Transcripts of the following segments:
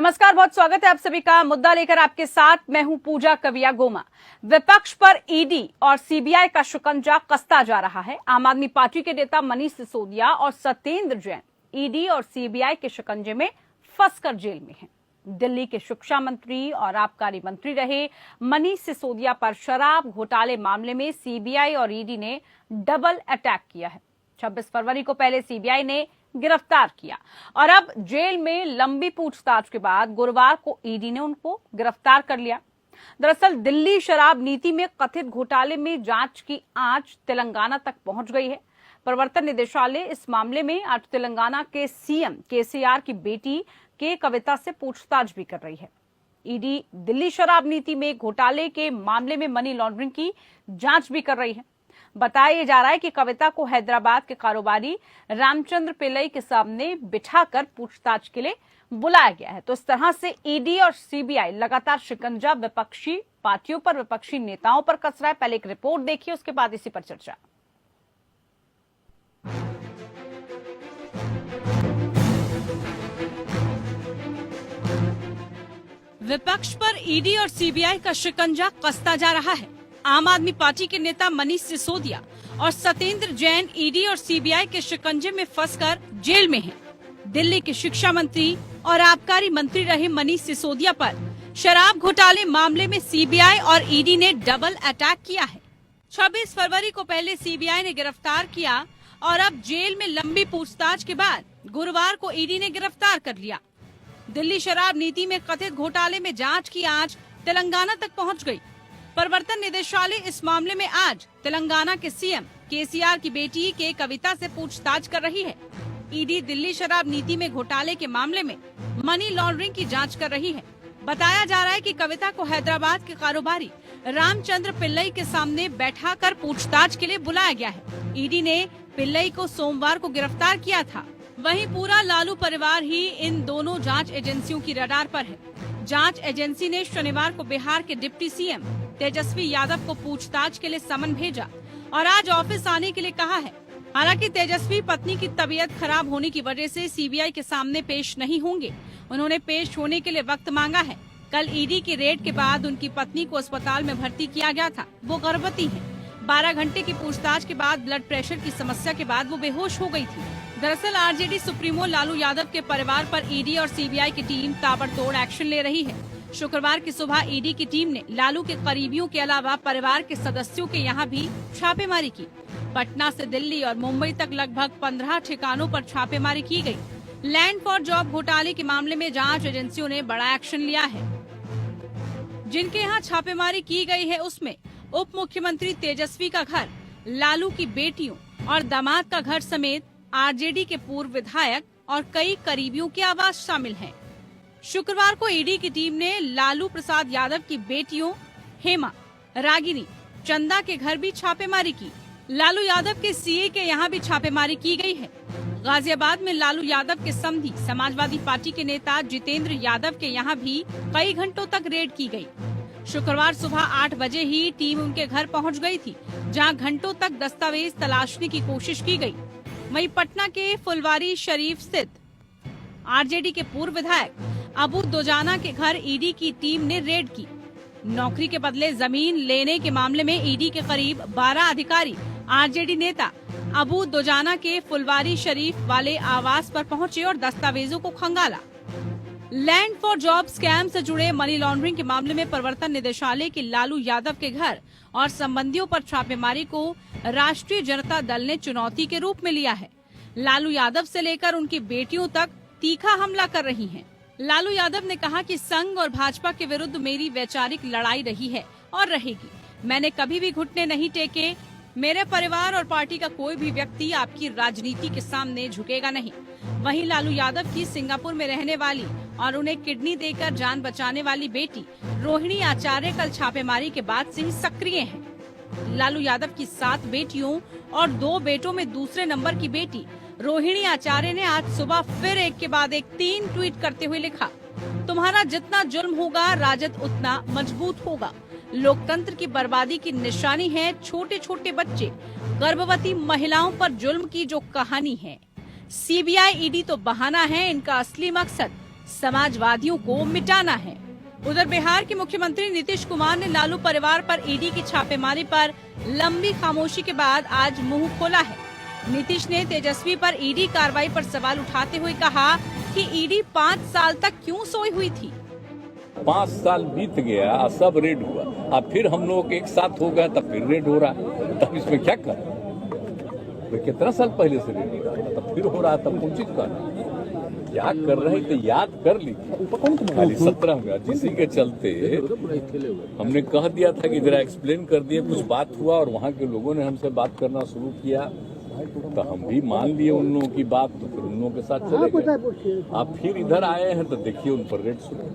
नमस्कार, बहुत स्वागत है आप सभी का। मुद्दा लेकर आपके साथ मैं हूं पूजा कविया गोमा। विपक्ष पर ईडी और सीबीआई का शिकंजा कसता जा रहा है। आम आदमी पार्टी के नेता मनीष सिसोदिया और सत्येंद्र जैन ईडी और सीबीआई के शिकंजे में फंसकर जेल में हैं। दिल्ली के शिक्षा मंत्री और आबकारी मंत्री रहे मनीष सिसोदिया पर शराब घोटाले मामले में सीबीआई और ईडी ने डबल अटैक किया है। 26 फरवरी को पहले सीबीआई ने गिरफ्तार किया और अब जेल में लंबी पूछताछ के बाद गुरुवार को ईडी ने उनको गिरफ्तार कर लिया। दरअसल दिल्ली शराब नीति में कथित घोटाले में जांच की आंच तेलंगाना तक पहुंच गई है। प्रवर्तन निदेशालय इस मामले में आज तेलंगाना के सीएम केसीआर की बेटी के कविता से पूछताछ भी कर रही है। ईडी दिल्ली शराब नीति में घोटाले के मामले में मनी लॉन्ड्रिंग की जांच भी कर रही है। बताया जा रहा है कि कविता को हैदराबाद के कारोबारी रामचंद्र पिल्लई के सामने बिठाकर पूछताछ के लिए बुलाया गया है। तो इस तरह से ईडी और सीबीआई लगातार शिकंजा विपक्षी पार्टियों पर, विपक्षी नेताओं पर कस रहा है। पहले एक रिपोर्ट देखिए, उसके बाद इसी पर चर्चा। विपक्ष पर ईडी और सीबीआई का शिकंजा कसता जा रहा है। आम आदमी पार्टी के नेता मनीष सिसोदिया और सत्येंद्र जैन ईडी और सीबीआई के शिकंजे में फंसकर जेल में हैं। दिल्ली के शिक्षा मंत्री और आबकारी मंत्री रहे मनीष सिसोदिया पर शराब घोटाले मामले में सीबीआई और ईडी ने डबल अटैक किया है। 26 फरवरी को पहले सीबीआई ने गिरफ्तार किया और अब जेल में लंबी पूछताछ के बाद गुरुवार को ईडी ने गिरफ्तार कर लिया। दिल्ली शराब नीति में कथित घोटाले में जांच की आंच तेलंगाना तक पहुंच गई। प्रवर्तन निदेशालय इस मामले में आज तेलंगाना के सीएम केसीआर की बेटी के कविता से पूछताछ कर रही है। ईडी दिल्ली शराब नीति में घोटाले के मामले में मनी लॉन्ड्रिंग की जांच कर रही है। बताया जा रहा है कि कविता को हैदराबाद के कारोबारी रामचंद्र पिल्लई के सामने बैठाकर पूछताछ के लिए बुलाया गया है। ईडी ने पिल्लई को सोमवार को गिरफ्तार किया था। वहीं पूरा लालू परिवार ही इन दोनों जांच एजेंसियों की रडार पर है। जांच एजेंसी ने शनिवार को बिहार के डिप्टी सीएम तेजस्वी यादव को पूछताछ के लिए समन भेजा और आज ऑफिस आने के लिए कहा है। हालांकि तेजस्वी पत्नी की तबीयत खराब होने की वजह से सीबीआई के सामने पेश नहीं होंगे। उन्होंने पेश होने के लिए वक्त मांगा है। कल ईडी की रेड के बाद उनकी पत्नी को अस्पताल में भर्ती किया गया था। वो गर्भवती है। 12 घंटे की पूछताछ के बाद ब्लड प्रेशर की समस्या के बाद वो बेहोश हो गई थी। दरअसल आरजेडी सुप्रीमो लालू यादव के परिवार पर ईडी और सीबीआई की टीम ताबड़तोड़ एक्शन ले रही है। शुक्रवार की सुबह ईडी की टीम ने लालू के करीबियों के अलावा परिवार के सदस्यों के यहाँ भी छापेमारी की। पटना से दिल्ली और मुंबई तक लगभग 15 ठिकानों पर छापेमारी की गई। लैंड फॉर जॉब घोटाले के मामले में जांच एजेंसियों ने बड़ा एक्शन लिया है। जिनके यहाँ छापेमारी की गई है उसमें उप मुख्यमंत्री तेजस्वी का घर, लालू की बेटियों और दामाद का घर समेत आरजेडी के पूर्व विधायक और कई करीबियों के आवास शामिल हैं। शुक्रवार को ईडी की टीम ने लालू प्रसाद यादव की बेटियों हेमा, रागिनी, चंदा के घर भी छापेमारी की। लालू यादव के सीए के यहाँ भी छापेमारी की गई है। गाजियाबाद में लालू यादव के समधी समाजवादी पार्टी के नेता जितेंद्र यादव के यहाँ भी कई घंटों तक रेड की गई। शुक्रवार सुबह 8 बजे ही टीम उनके घर पहुँच गयी थी, जहाँ घंटों तक दस्तावेज तलाशने की कोशिश की गयी। वहीं पटना के फुलवारी शरीफ स्थित आरजेडी के पूर्व विधायक अबू दोजाना के घर ईडी की टीम ने रेड की। नौकरी के बदले जमीन लेने के मामले में ईडी के करीब 12 अधिकारी आरजेडी नेता अबू दोजाना के फुलवारी शरीफ वाले आवास पर पहुंचे और दस्तावेजों को खंगाला। लैंड फॉर जॉब स्कैम से जुड़े मनी लॉन्ड्रिंग के मामले में प्रवर्तन निदेशालय के लालू यादव के घर और संबंधियों पर छापेमारी को राष्ट्रीय जनता दल ने चुनौती के रूप में लिया है। लालू यादव से लेकर उनकी बेटियों तक तीखा हमला कर रही हैं। लालू यादव ने कहा कि संघ और भाजपा के विरुद्ध मेरी वैचारिक लड़ाई रही है और रहेगी। मैंने कभी भी घुटने नहीं टेके। मेरे परिवार और पार्टी का कोई भी व्यक्ति आपकी राजनीति के सामने झुकेगा नहीं। वहीं लालू यादव की सिंगापुर में रहने वाली और उन्हें किडनी देकर जान बचाने वाली बेटी रोहिणी आचार्य कल छापेमारी के बाद से ही सक्रिय हैं। लालू यादव की 7 बेटियों और 2 बेटों में दूसरे नंबर की बेटी रोहिणी आचार्य ने आज सुबह फिर एक के बाद एक 3 ट्वीट करते हुए लिखा, तुम्हारा जितना जुल्म होगा राजद उतना मजबूत होगा। लोकतंत्र की बर्बादी की निशानी है छोटे छोटे बच्चे, गर्भवती महिलाओं पर जुल्म की जो कहानी है। सीबीआई ईडी तो बहाना है, इनका असली मकसद समाजवादियों को मिटाना है। उधर बिहार के मुख्यमंत्री नीतीश कुमार ने लालू परिवार पर ईडी की छापेमारी पर लंबी खामोशी के बाद आज मुंह खोला है। नीतीश ने तेजस्वी पर ईडी कार्रवाई पर सवाल उठाते हुए कहा कि ईडी 5 साल तक क्यों सोई हुई थी। 5 साल बीत गया, सब रेड हुआ, अब फिर हम लोग एक साथ हो गए, तब फिर रेड हो रहा है, तब इसमें क्या कर? कितना साल पहले से रेड हो रहा था, तब फिर हो रहा है, तब कौन चीज कर? क्या कर रहे थे याद कर लीजिए। खाली 17 में जिसी के चलते हमने कह दिया था कि जरा एक्सप्लेन कर दिए, कुछ बात हुआ और वहाँ के लोगों ने हमसे बात करना शुरू किया, तो हम भी मान लिए उन लोगों की बात, तो फिर उन लोगों के साथ चले गए। आप फिर इधर आए हैं तो देखिए उन पर रेड शुरू।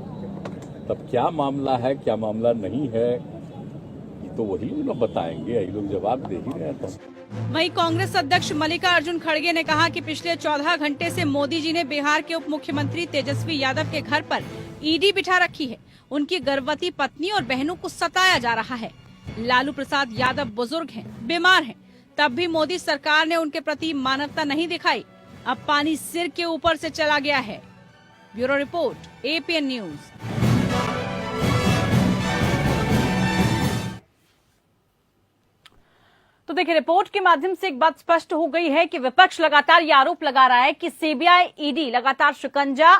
तब क्या मामला है, क्या मामला नहीं है, ये तो वही लोग बताएंगे, यही लोग जवाब दे ही रहे हैं। वहीं कांग्रेस अध्यक्ष मल्लिकार्जुन खड़गे ने कहा कि पिछले 14 घंटे से मोदी जी ने बिहार के उप मुख्यमंत्री तेजस्वी यादव के घर पर ईडी बिठा रखी है। उनकी गर्भवती पत्नी और बहनों को सताया जा रहा है। लालू प्रसाद यादव बुजुर्ग हैं, बीमार हैं, तब भी मोदी सरकार ने उनके प्रति मानवता नहीं दिखाई। अब पानी सिर के ऊपर से चला गया है। Bureau report, APN news. तो देखिए, रिपोर्ट के माध्यम से एक बात स्पष्ट हो गई है कि विपक्ष लगातार ये आरोप लगा रहा है कि सीबीआई ईडी लगातार शिकंजा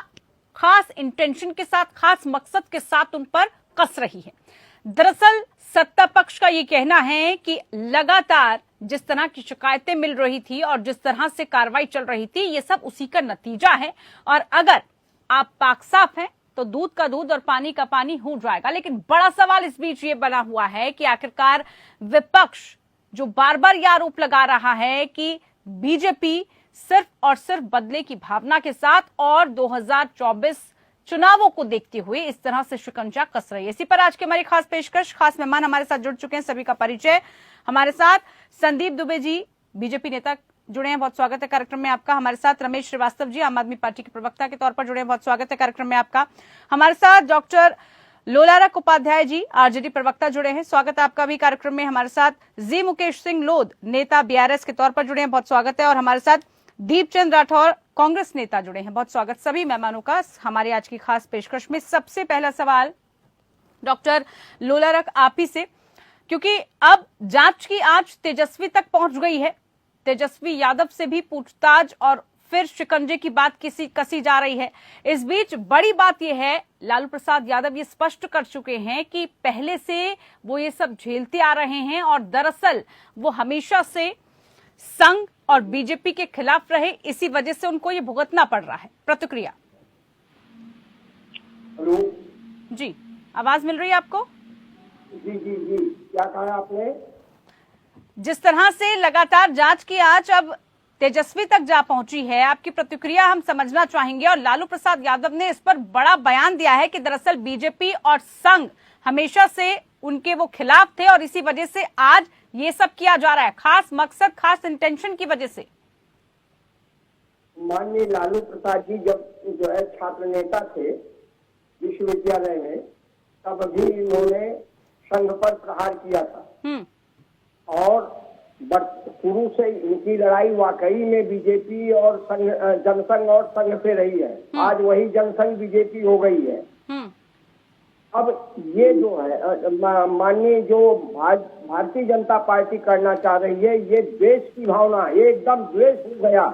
खास इंटेंशन के साथ, खास मकसद के साथ उन पर कस रही है। दरअसल सत्ता पक्ष का ये कहना है कि लगातार जिस तरह की शिकायतें मिल रही थी और जिस तरह से कार्रवाई चल रही थी, ये सब उसी का नतीजा है। और अगर आप पाक साफ हैं तो दूध का दूध और पानी का पानी हो जाएगा। लेकिन बड़ा सवाल इस बीच ये बना हुआ है कि आखिरकार विपक्ष जो बार बार यह आरोप लगा रहा है कि बीजेपी सिर्फ और सिर्फ बदले की भावना के साथ और 2024 चुनावों को देखते हुए इस तरह से शिकंजा कस रही है। इसी पर आज की हमारी खास पेशकश, खास मेहमान हमारे साथ जुड़ चुके हैं, सभी का परिचय। हमारे साथ संदीप दुबे जी, बीजेपी नेता जुड़े हैं, बहुत स्वागत है कार्यक्रम में आपका। हमारे साथ रमेश श्रीवास्तव जी, आम आदमी पार्टी के प्रवक्ता के तौर पर जुड़े हैं, बहुत स्वागत है कार्यक्रम में आपका। हमारे साथ डॉक्टर लोलारक उपाध्याय जी, आरजेडी प्रवक्ता जुड़े हैं, स्वागत है आपका भी कार्यक्रम में। हमारे साथ जी मुकेश सिंह लोध, नेता BRS के तौर पर जुड़े हैं, बहुत स्वागत है। और हमारे साथ दीपचंद राठौर, कांग्रेस नेता जुड़े हैं, बहुत स्वागत सभी मेहमानों का हमारी आज की खास पेशकश में। सबसे पहला सवाल डॉक्टर लोलारक आप ही से, क्योंकि अब जांच की आंच तेजस्वी तक पहुंच गई है। तेजस्वी यादव से भी पूछताछ और फिर शिकंजे की बात कसी जा रही है। इस बीच बड़ी बात यह है, लालू प्रसाद यादव ये स्पष्ट कर चुके हैं कि पहले से वो ये सब झेलते आ रहे हैं और दरअसल वो हमेशा से संघ और बीजेपी के खिलाफ रहे, इसी वजह से उनको ये भुगतना पड़ रहा है। प्रतिक्रिया। हेलो जी, आवाज मिल रही है आपको? जी जी जी, क्या कहा आपने? जिस तरह से लगातार जांच की आंच अब तेजस्वी तक जा पहुंची है, आपकी प्रतिक्रिया हम समझना चाहेंगे। और लालू प्रसाद यादव ने इस पर बड़ा बयान दिया है कि दरअसल बीजेपी और संघ हमेशा से उनके वो खिलाफ थे और इसी वजह से आज ये सब किया जा रहा है, खास मकसद, खास इंटेंशन की वजह से। माननीय लालू प्रसाद जी जब जो है छात्र नेता थे विश्वविद्यालय में, तब भी इन्होंने संघ पर प्रहार किया था और शुरू से इनकी लड़ाई वाकई में बीजेपी और संघ, जनसंघ और संघ से रही है। आज वही जनसंघ बीजेपी हो गई है। अब ये जो है माननीय जो भारतीय जनता पार्टी करना चाह रही है, ये देश की भावना, ये एकदम द्वेष हो गया।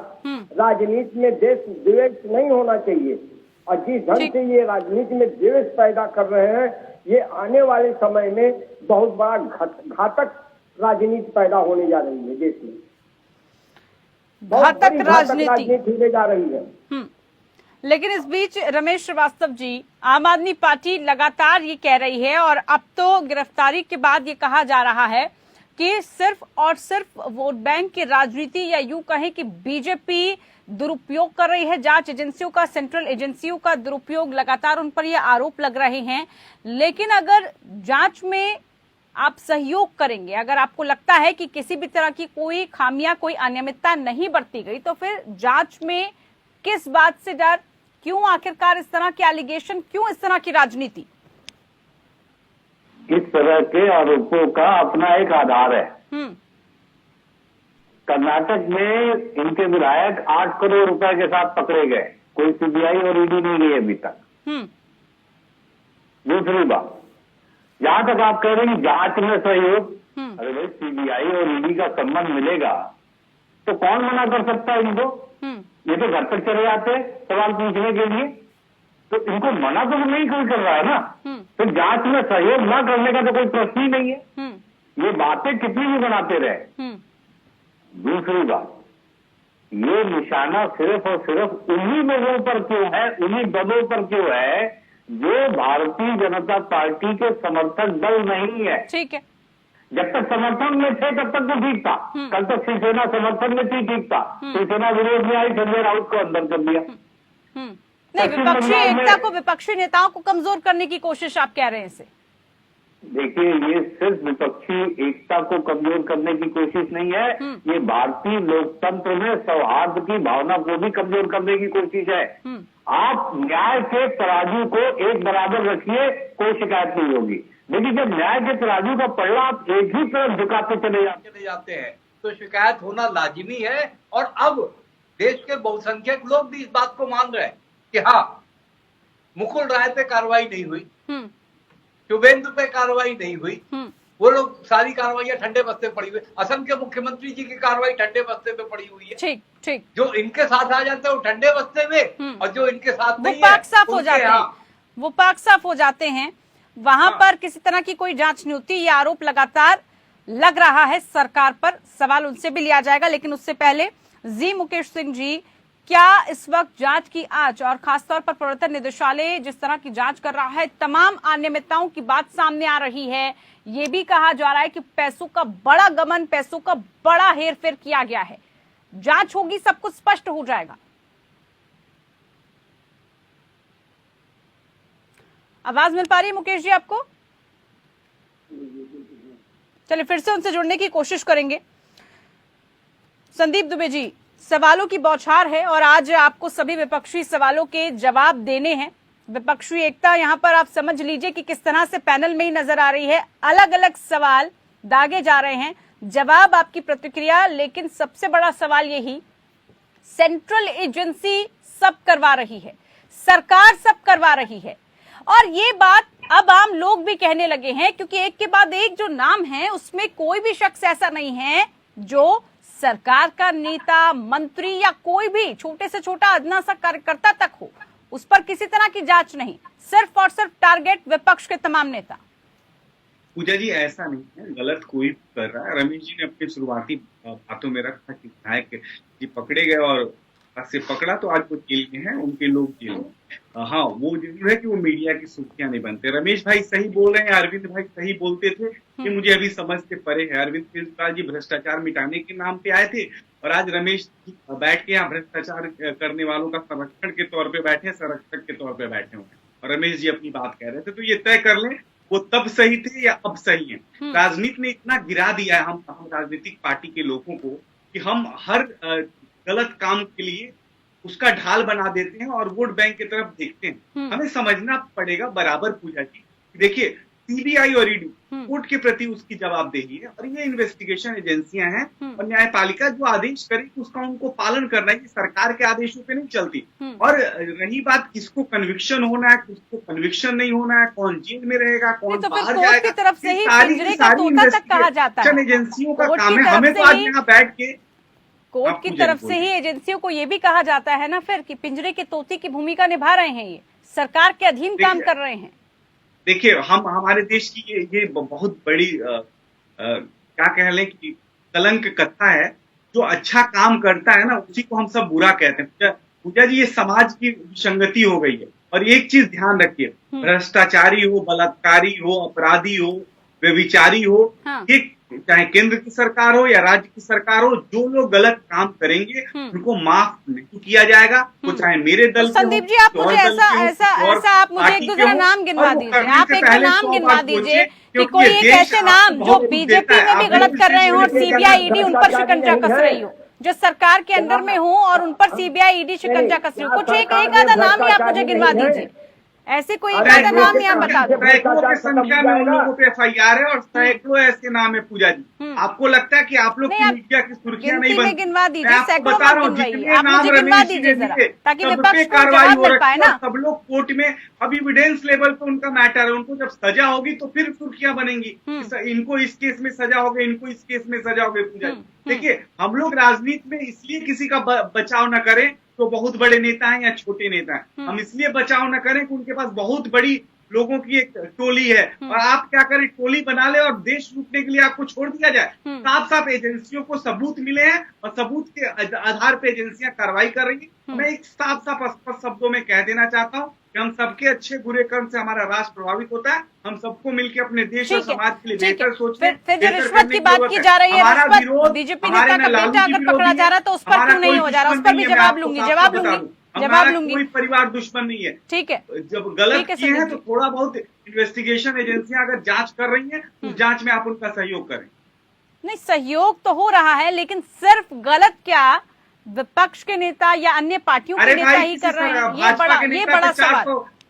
राजनीति में देश द्वेष नहीं होना चाहिए और जिस ढंग से ये राजनीति में द्वेष पैदा कर रहे हैं, ये आने वाले समय में बहुत बड़ा घातक राजनीति पैदा होने जा रही है देश में। घातक राजनीति होने जा रही है। लेकिन इस बीच रमेश श्रीवास्तव जी, आम आदमी पार्टी लगातार ये कह रही है और अब तो गिरफ्तारी के बाद ये कहा जा रहा है कि सिर्फ और सिर्फ वोट बैंक की राजनीति या यूं कहें कि बीजेपी दुरुपयोग कर रही है जांच एजेंसियों का, सेंट्रल एजेंसियों का दुरुपयोग, लगातार उन पर ये आरोप लग रहे हैं। लेकिन अगर जांच में आप सहयोग करेंगे, अगर आपको लगता है कि किसी भी तरह की कोई खामियां, कोई अनियमितता नहीं बरती गई, तो फिर जांच में किस बात से डर, क्यों आखिरकार इस तरह के एलिगेशन, क्यों इस तरह की राजनीति? इस तरह के आरोपों का अपना एक आधार है। कर्नाटक में इनके विधायक 8 करोड़ रुपए के साथ पकड़े गए। कोई सीबीआई और ईडी नहीं गई अभी तक। दूसरी बात, जहां तक आप कह रहे हैं कि जांच में सहयोग, अरे भाई सीबीआई और ईडी का संबंध मिलेगा तो कौन मना कर सकता है इनको? ये तो घर तक चले जाते हैं सवाल पूछने के लिए, तो इनको मना तो नहीं कोई कर रहा है ना। तो जांच में सहयोग ना करने का तो कोई प्रश्न ही नहीं है। ये बातें कितनी भी बनाते रहे। दूसरी बात, ये निशाना सिर्फ और सिर्फ उन्हीं लोगों पर क्यों है, उन्हीं दलों पर क्यों है जो भारतीय जनता पार्टी के समर्थक दल नहीं है। ठीक है, जब तक समर्थन में थे तब तक तो ठीक था। कल तक शिवसेना समर्थन में थी, ठीक था। शिवसेना विरोध में आई, संजय राउत को अंदर कर दिया। नहीं, विपक्षी एकता को, विपक्षी नेताओं को कमजोर करने की कोशिश आप कह रहे हैं इसे? देखिए, ये सिर्फ विपक्षी एकता को कमजोर करने की कोशिश नहीं है, ये भारतीय लोकतंत्र में सौहार्द की भावना को भी कमजोर करने की कोशिश है। आप न्याय के तराजू को एक बराबर रखिए, कोई शिकायत नहीं होगी। लेकिन जब न्याय के तराजू का पल्ला आप एक ही तरफ झुकाते चले जाते हैं तो शिकायत होना लाजिमी है। और अब देश के बहुसंख्यक लोग भी इस बात को मान रहे हैं कि हाँ, मुकुल राय पे कार्रवाई नहीं हुई, शुभेंदु पे कार्रवाई नहीं हुई, वो लोग सारी कार्रवाइयां ठंडे बस्ते पड़ी हुई। असम के मुख्यमंत्री जी की कार्रवाई ठंडे बस्ते पे पड़ी हुई है। ठीक ठीक, जो इनके साथ आ जाते हैं वो ठंडे बस्ते में, और जो इनके साथ नहीं है पाक साफ हो जाते हैं, वो पाक साफ हो जाते हैं। वहां पर किसी तरह की कोई जांच नहीं होती। ये आरोप लगातार लग रहा है सरकार पर, सवाल उनसे भी लिया जाएगा। लेकिन उससे पहले जी मुकेश सिंह जी, क्या इस वक्त जांच की आंच और खासतौर पर प्रवर्तन निदेशालय जिस तरह की जांच कर रहा है, तमाम अनियमितताओं की बात सामने आ रही है, ये भी कहा जा रहा है कि पैसों का बड़ा गमन, पैसों का बड़ा हेरफेर किया गया है, जांच होगी, सब कुछ स्पष्ट हो जाएगा। आवाज मिल पा रही है मुकेश जी आपको? चलिए फिर से उनसे जुड़ने की कोशिश करेंगे। संदीप दुबे जी, सवालों की बौछार है और आज आपको सभी विपक्षी सवालों के जवाब देने हैं। विपक्षी एकता यहां पर आप समझ लीजिए कि किस तरह से पैनल में ही नजर आ रही है, अलग अलग सवाल दागे जा रहे हैं, जवाब आपकी प्रतिक्रिया। लेकिन सबसे बड़ा सवाल यही, सेंट्रल एजेंसी सब करवा रही है, सरकार सब करवा रही है, और ये बात अब आम लोग भी कहने लगे हैं, क्योंकि एक के बाद एक जो नाम है उसमें कोई भी शख्स ऐसा नहीं है जो सरकार का नेता, मंत्री या कोई भी छोटे से छोटा अदना सा कार्यकर्ता तक हो, उस पर किसी तरह की जांच नहीं, सिर्फ और सिर्फ टारगेट विपक्ष के तमाम नेता। पूजा जी, ऐसा नहीं है, गलत कोई कर रहा है। रमेश जी ने अपने शुरुआती बातों में रखा कि विधायक जी पकड़े गए और से पकड़ा तो आज वो जेल में है, उनके लोग जेल में। हाँ, वो जरूर है कि वो मीडिया की सुर्खियां नहीं बनते। रमेश भाई सही बोल रहे हैं, अरविंद भाई सही बोलते थे कि मुझे अभी समझ से परे है। अरविंद केजरीवाल जी भ्रष्टाचार मिटाने के नाम पे आए थे और आज रमेश जी बैठ के यहाँ भ्रष्टाचार करने वालों का संरक्षण के तौर पे बैठे, संरक्षक के तौर पे बैठे हुए, और रमेश जी अपनी बात कह रहे थे। तो ये तय कर लें वो तब सही थे या अब सही है। राजनीति ने इतना गिरा दिया है हम राजनीतिक पार्टी के लोगों को कि हम हर गलत काम के लिए उसका ढाल बना देते हैं और वोट बैंक की तरफ देखते हैं। हमें समझना पड़ेगा बराबर पूजा जी, देखिए सीबीआई और ईडी कोर्ट के प्रति उसकी जवाबदेही है, और ये इन्वेस्टिगेशन एजेंसियां हैं और न्यायपालिका जो आदेश करेगी उसका उनको पालन करना है, कि सरकार के आदेशों पे नहीं चलती। और रही बात किसको कन्विक्शन होना है, किसको कन्विक्शन नहीं होना है, कौन जेल में रहेगा, कौन बाहर जाएगा, की तरफ से ही पिंजरे का तोता तक कहा जाता है। एजेंसियों का काम है। हमें तो आज यहाँ बैठ के कोर्ट की तरफ से ही एजेंसियों को ये भी कहा जाता है ना फिर कि पिंजरे के तोते की भूमिका निभा रहे हैं, ये सरकार के अधीन काम कर रहे हैं। देखिए, हम हमारे देश की ये बहुत बड़ी क्या कह लें कि कलंक कथा है। जो अच्छा काम करता है ना उसी को हम सब बुरा कहते हैं। पूजा जी, ये समाज की विसंगति हो गई है। और एक चीज ध्यान रखिए, भ्रष्टाचारी हो, बलात्कारी हो, अपराधी हो, व्यभिचारी हो, ये चाहे केंद्र की सरकार हो या राज्य की सरकार हो, जो लोग गलत काम करेंगे उनको माफ नहीं किया जाएगा। वो चाहे मेरे दल के संदीप जी, आप मुझे ऐसा आप मुझे एक दूसरा नाम गिनवा दीजिए, आप एक नाम गिनवा दीजिए कि कोई एक ऐसे नाम जो बीजेपी में भी गलत कर रहे हो और सीबीआई ईडी उन पर शिकंजा कस रही हो, जो सरकार के अंडर में हो और उन पर सीबीआई ईडी शिकंजा कस रही हो। कुछ एक आधा नाम ही आप मुझे गिनवा दीजिए, ऐसे कोई एक आधा नाम यहाँ बता दो। सैकड़ों की संख्या में उन लोगों पे FIR है और सैकड़ों ऐसे नाम है पूजा जी। आपको लगता है कि आप लोग की मीडिया की सुर्खियां नहीं बनती? गिनवा मैं दीजिए, आपको सैकड़ों बता रहा हूँ मत जितने गिनवाइए, आप नाम मुझे गिनवा रमेश जी दीजिए ने जरा, दिए ताकि सब विपक्ष पे को कार्रवाई जवाब हो मिल रखी पाए है ना। और सब लोग कोर्ट में अब एविडेंस लेवल पे उनका मैटर है। उनको जब सजा होगी तो फिर सुर्खियां बनेंगी, इनको इस केस में सजा हो गई, इनको इस केस में सजा हो गई। पूजा देखिए, हम लोग राजनीति में इसलिए किसी का बचाव न करें तो बहुत बड़े नेता हैं या छोटे नेता हैं, हम इसलिए बचाव न करें कि उनके पास बहुत बड़ी लोगों की एक टोली है और आप क्या करें, टोली बना ले और देश लूटने के लिए आपको छोड़ दिया जाए। साफ साफ एजेंसियों को सबूत मिले हैं और सबूत के आधार पर एजेंसियां कार्रवाई कर रही हैं। मैं एक साफ साफ स्पष्ट शब्दों में कह देना चाहता हूं कि हम सबके अच्छे बुरे कर्म से हमारा राष्ट्र प्रभावित होता है। हम सबको मिलकर अपने देश और समाज के लिए बेहतर सोचें। फिर जो रिश्वत की बात की जा रही है, रिश्वत बीजेपी नेता का बेटा अगर पकड़ा जा रहा है तो उस पर क्यों नहीं हो जा रहा? उस पर भी जवाब लूंगी, जवाब लूंगी। कोई परिवार दुश्मन नहीं है। ठीक है, जब गलत किए हैं तो थोड़ा बहुत इन्वेस्टिगेशन एजेंसियां अगर जांच कर रही हैं तो जांच में आप उनका सहयोग करें। नहीं, सहयोग तो हो रहा है, लेकिन सिर्फ गलत क्या विपक्ष के नेता या अन्य पार्टियों के नेता ही कर रहे हैं? ये बड़ा सवाल।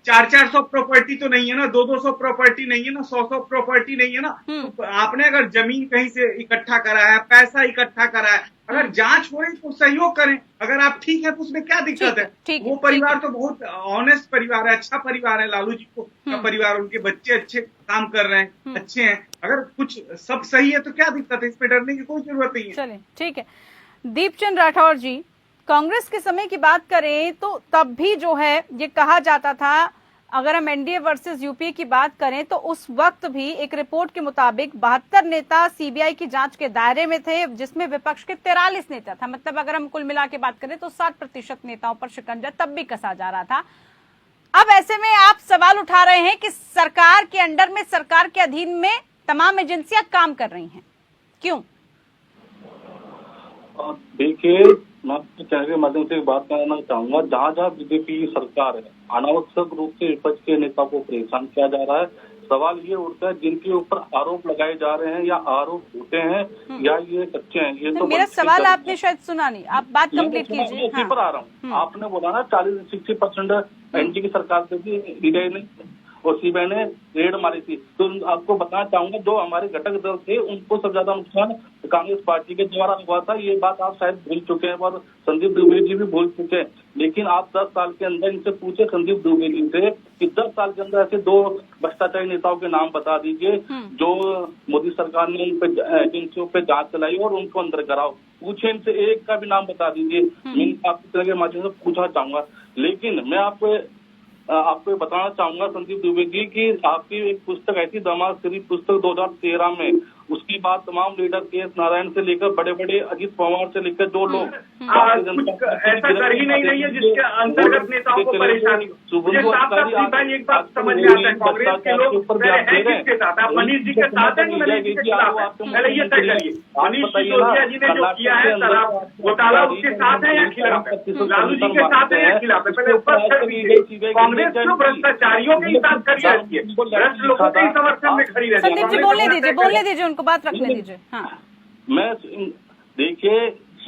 400 प्रॉपर्टी तो नहीं है ना, 200 प्रॉपर्टी नहीं है ना, 100 प्रॉपर्टी नहीं है ना। तो आपने अगर जमीन कहीं से इकट्ठा करा है, पैसा इकट्ठा करा है, अगर जांच हो रही तो सहयोग करें। अगर आप ठीक है तो उसमें क्या दिक्कत है? वो परिवार तो बहुत ऑनेस्ट परिवार है, अच्छा परिवार है। लालू जी को परिवार, उनके बच्चे अच्छे काम कर रहे हैं, अच्छे हैं। अगर कुछ सब सही है तो क्या दिक्कत है? इसमें डरने की कोई जरूरत नहीं है। चलिए, ठीक है। दीपचंद राठौर जी, कांग्रेस के समय की बात करें तो तब भी जो है ये कहा जाता था, अगर हम एनडीए वर्सेस यूपीए की बात करें तो उस वक्त भी एक रिपोर्ट के मुताबिक 72 नेता सीबीआई की जांच के दायरे में थे, जिसमें विपक्ष के 43 नेता था। मतलब अगर हम कुल मिला के बात करें तो 60% नेताओं पर शिकंजा तब भी कसा जा रहा था। अब ऐसे में आप सवाल उठा रहे हैं कि सरकार के अंडर में, सरकार के अधीन में तमाम एजेंसियां काम कर रही हैं, क्यों? देखिए, मैं आपके चैनल के माध्यम से बात करना चाहूंगा, जहाँ जहाँ बीजेपी की सरकार है अनावश्यक रूप से विपक्ष के नेता को परेशान किया जा रहा है। सवाल ये उठता है जिनके ऊपर आरोप लगाए जा रहे हैं या आरोप होते हैं या ये सच्चे हैं, ये तो मेरा सवाल आपने शायद सुना नहीं, आप बात कंप्लीट कीजिए। उसी पर आ रहा हूँ। आपने बोला ना 40-60% एनडीए की सरकार से ईडी ने और सीबीआई ने रेड मारी थी, तो आपको बताना चाहूंगा जो हमारे घटक दल थे उनको सबसे ज्यादा नुकसान कांग्रेस पार्टी के द्वारा हुआ था। ये बात आप शायद भूल चुके हैं और संदीप द्विवेदी जी भी भूल चुके हैं। लेकिन आप 10 साल के अंदर इनसे पूछे संदीप द्विवेदी से कि 10 साल के अंदर ऐसे 2 भ्रष्टाचारी नेताओं के नाम बता दीजिए जो मोदी सरकार ने उन पे एजेंसियों पे जांच चलाई और उनको अंदर कराओ। पूछे इनसे, एक का भी नाम बता दीजिए। मैं आपकी तरह के माध्यम से पूछना चाहूंगा। लेकिन मैं आपको बताना चाहूंगा संदीप द्विवेदी की आपकी एक पुस्तक आई थी दमाद श्री पुस्तक 2013 में, उसकी बात तमाम लीडर के नारायण से लेकर बड़े बड़े अजीत पवार से लेकर जो लोग ऐसा कर ही नहीं रही है जिसके अंतर्गत नेताओं को परेशानी। एक बात समझ में आता है, कांग्रेस के लोग किसके साथ? आप मनीष जी के साथ हैं, मनीष जी के खिलाफ है? पहले ये तय करिए, मनीष सिसोदिया जी ने जो किया है शराब घोटाला, उसके साथ है या खिलाफ है? लालू जी के साथ है या खिलाफ है? पहले कांग्रेस क्यों भ्रष्टाचारियों के ही साथ खड़ी रहती है, भ्रष्ट लोगों के ही समर्थन में खड़ी रहती है? संदीप जी बोलने दीजिए, उनको बात रखने दीजिए। हाँ, मैं देखिए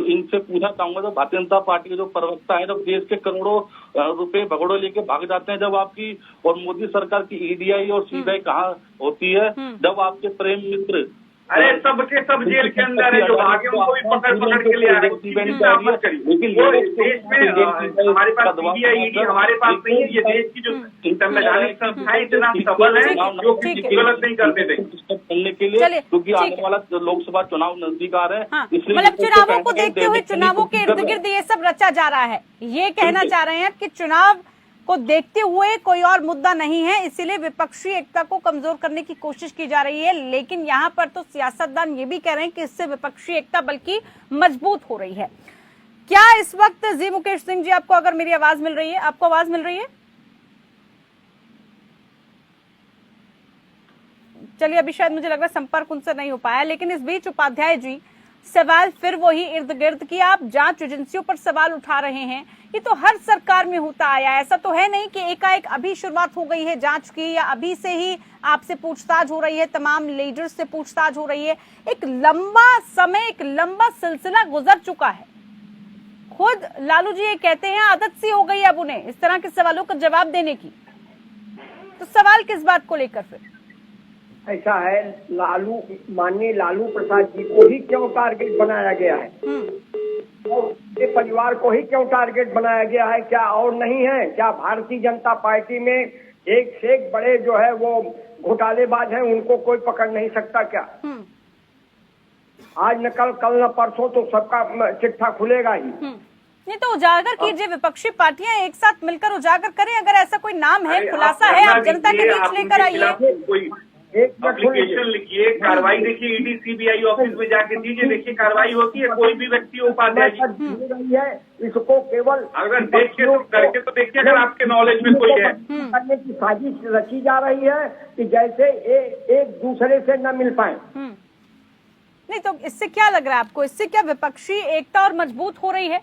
इनसे पूछना चाहूंगा, जब भारतीय जनता पार्टी के जो प्रवक्ता है, जब देश के करोड़ों रुपए भगोड़े लेके भाग जाते हैं, जब आपकी और मोदी सरकार की ईडीआई और सीबीआई कहाँ होती है, जब आपके प्रेम मित्र अरे सबके सब जेल के अंदर है, जो भागे उनको भी पकड़ के ले आ रहे हैं। लेकिन देश में हमारे पास सीबीआई ईडी हमारे पास नहीं है। ये देश की जो संवैधानिक संस्थाएं इतना सबल है जो किसी गलत नहीं करते थे करने के लिए, क्योंकि आने वाला लोकसभा चुनाव नजदीक आ रहे हैं। इसलिए मतलब चुनावों को देखते हुए चुनावों के इर्द गिर्द ये सब रचा जा रहा है, ये कहना चाह रहे हैं कि चुनाव को देखते हुए कोई और मुद्दा नहीं है, इसीलिए विपक्षी एकता को कमजोर करने की कोशिश की जा रही है। लेकिन यहाँ पर तो सियासतदान ये भी कह रहे हैं कि इससे विपक्षी एकता बल्कि मजबूत हो रही है। क्या इस वक्त जी मुकेश सिंह जी, आपको अगर मेरी आवाज मिल रही है, आपको आवाज मिल रही है? चलिए, अभी शायद मुझे लग रहा है संपर्क उनसे नहीं हो पाया। लेकिन इस बीच उपाध्याय जी, सवाल फिर वही इर्द गिर्द की आप जांच एजेंसियों पर सवाल उठा रहे हैं। ये तो हर सरकार में होता आया, ऐसा तो है नहीं कि एकाएक अभी शुरुआत हो गई है जांच की, या अभी से ही आपसे पूछताछ हो रही है, तमाम लीडर्स से पूछताछ हो रही है। एक लंबा समय, एक लंबा सिलसिला गुजर चुका है। खुद लालू जी ये कहते हैं आदत सी हो गई अब उन्हें इस तरह के सवालों का जवाब देने की। तो सवाल किस बात को लेकर फिर? ऐसा है, माननीय लालू प्रसाद जी को ही क्यों टारगेट बनाया गया है और ये परिवार को ही क्यों टारगेट बनाया गया है? क्या और नहीं है? क्या भारतीय जनता पार्टी में एक से एक बड़े जो है वो घोटालेबाज हैं, उनको कोई पकड़ नहीं सकता क्या? आज न कल न परसों तो सबका चिट्ठा खुलेगा ही। नहीं तो उजागर कीजिए, विपक्षी पार्टियां एक साथ मिलकर उजागर करें। अगर ऐसा कोई नाम है, खुलासा है, आप जनता के बीच लेकर आइए। कोई एप्लीकेशन लिखिए, कार्रवाई देखिए, ईडी सीबीआई ऑफिस में जाके दीजिए, देखिए कार्रवाई होती है। कोई भी व्यक्ति उपाध्याय जी है, इसको केवल अगर देखिए तो करके तो देखिए, अगर आपके नॉलेज में कोई है। करने की साजिश रची जा रही है कि जैसे एक दूसरे से न मिल पाए। नहीं तो इससे क्या लग रहा है आपको? इससे क्या विपक्षी एकता और मजबूत हो रही है?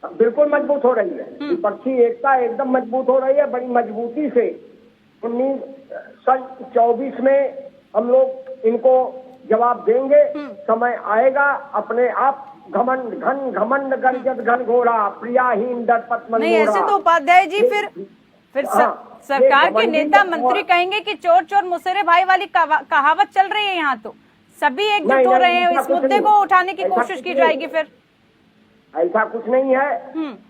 बिल्कुल मजबूत हो रही है, विपक्षी एकता एकदम मजबूत हो रही है, बड़ी मजबूती से। 1924 में हम लोग इनको जवाब देंगे, समय आएगा, अपने आप घमंड गर्जत घन घोरा प्रियाहीन दर्पत मन। नहीं ऐसे तो उपाध्याय जी फिर सरकार के नेता मंत्री कहेंगे कि चोर चोर मुसेरे भाई वाली कहावत चल रही है। यहाँ तो सभी एकजुट हो रहे हैं, इस मुद्दे को उठाने की कोशिश की जाएगी। फिर ऐसा कुछ नहीं है।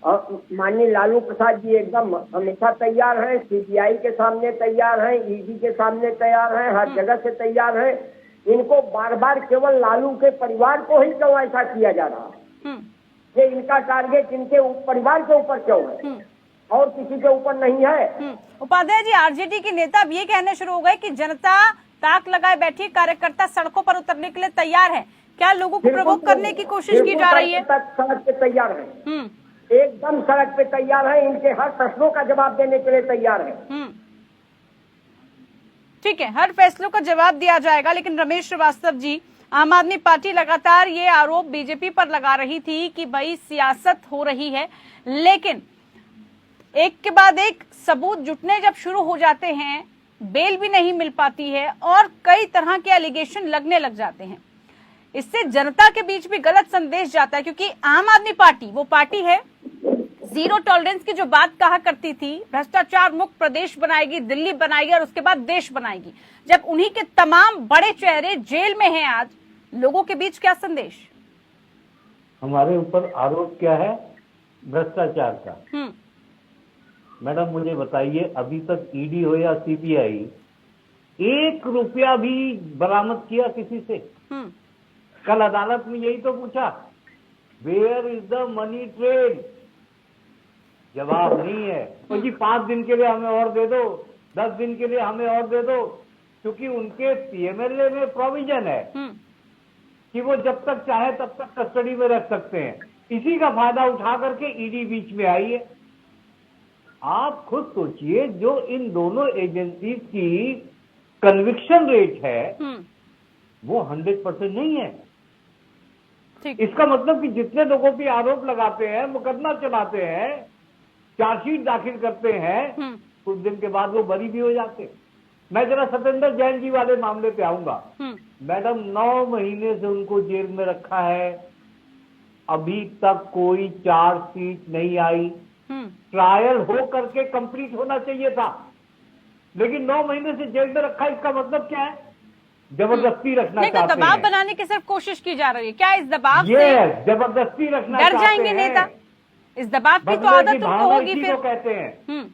और माननीय लालू प्रसाद जी एकदम हमेशा तैयार हैं, सीबीआई के सामने तैयार हैं, ईडी के सामने तैयार हैं, हर जगह से तैयार हैं। इनको बार बार केवल लालू के परिवार को ही क्यों ऐसा किया जा रहा है? ये इनका टारगेट इनके परिवार के ऊपर क्यों है और किसी के ऊपर नहीं है? उपाध्याय जी, आरजेडी के नेता अब ये कहने शुरू हो गए कि जनता ताक लगाए बैठी, कार्यकर्ता सड़कों पर उतरने के लिए तैयार है। क्या लोगों को प्रवोक करने की कोशिश की जा रही है? सड़क पे तैयार है, एकदम सड़क पे तैयार है, इनके हर प्रश्नों का जवाब देने के लिए तैयार है। ठीक है, हर फैसलों का जवाब दिया जाएगा। लेकिन रमेश श्रीवास्तव जी, आम आदमी पार्टी लगातार ये आरोप बीजेपी पर लगा रही थी कि भाई सियासत हो रही है, लेकिन एक के बाद एक सबूत जुटने जब शुरू हो जाते हैं, बेल भी नहीं मिल पाती है और कई तरह के एलिगेशन लगने लग जाते हैं। इससे जनता के बीच भी गलत संदेश जाता है, क्योंकि आम आदमी पार्टी वो पार्टी है जीरो टॉलरेंस की जो बात कहा करती थी, भ्रष्टाचार मुक्त प्रदेश बनाएगी, दिल्ली बनाएगी और उसके बाद देश बनाएगी। जब उन्हीं के तमाम बड़े चेहरे जेल में हैं आज, लोगों के बीच क्या संदेश? हमारे ऊपर आरोप क्या है? भ्रष्टाचार का। मैडम मुझे बताइए, अभी तक ईडी हो या सीबीआई 1 रुपया भी बरामद किया किसी से? कल अदालत में यही तो पूछा, where is the money trail? जवाब नहीं है। तो जी 5 दिन के लिए हमें और दे दो, 10 दिन के लिए हमें और दे दो, क्योंकि उनके पीएमएलए में प्रोविजन है कि वो जब तक चाहे तब तक कस्टडी में रख सकते हैं। इसी का फायदा उठा करके ईडी बीच में आई है। आप खुद सोचिए, जो इन दोनों एजेंसीज की कन्विक्शन रेट है वो 100% नहीं है। इसका मतलब कि जितने लोगों पे आरोप लगाते हैं, मुकदमा चलाते हैं, चार्जशीट दाखिल करते हैं, कुछ दिन के बाद वो बरी भी हो जाते। मैं जरा सत्येंद्र जैन जी वाले मामले पे आऊंगा। मैडम 9 महीने से उनको जेल में रखा है, अभी तक कोई चार्जशीट नहीं आई। ट्रायल हो करके कंप्लीट होना चाहिए था, लेकिन 9 महीने से जेल में रखा। इसका मतलब क्या है? जबरदस्ती रखना चाहते हैं। दबाव बनाने की सिर्फ कोशिश की जा रही है। क्या इस दबाव से जबरदस्ती रखना डर जाएंगे नेता? इस दबाव की तो आदत उनको होगी फिर। कहते हैं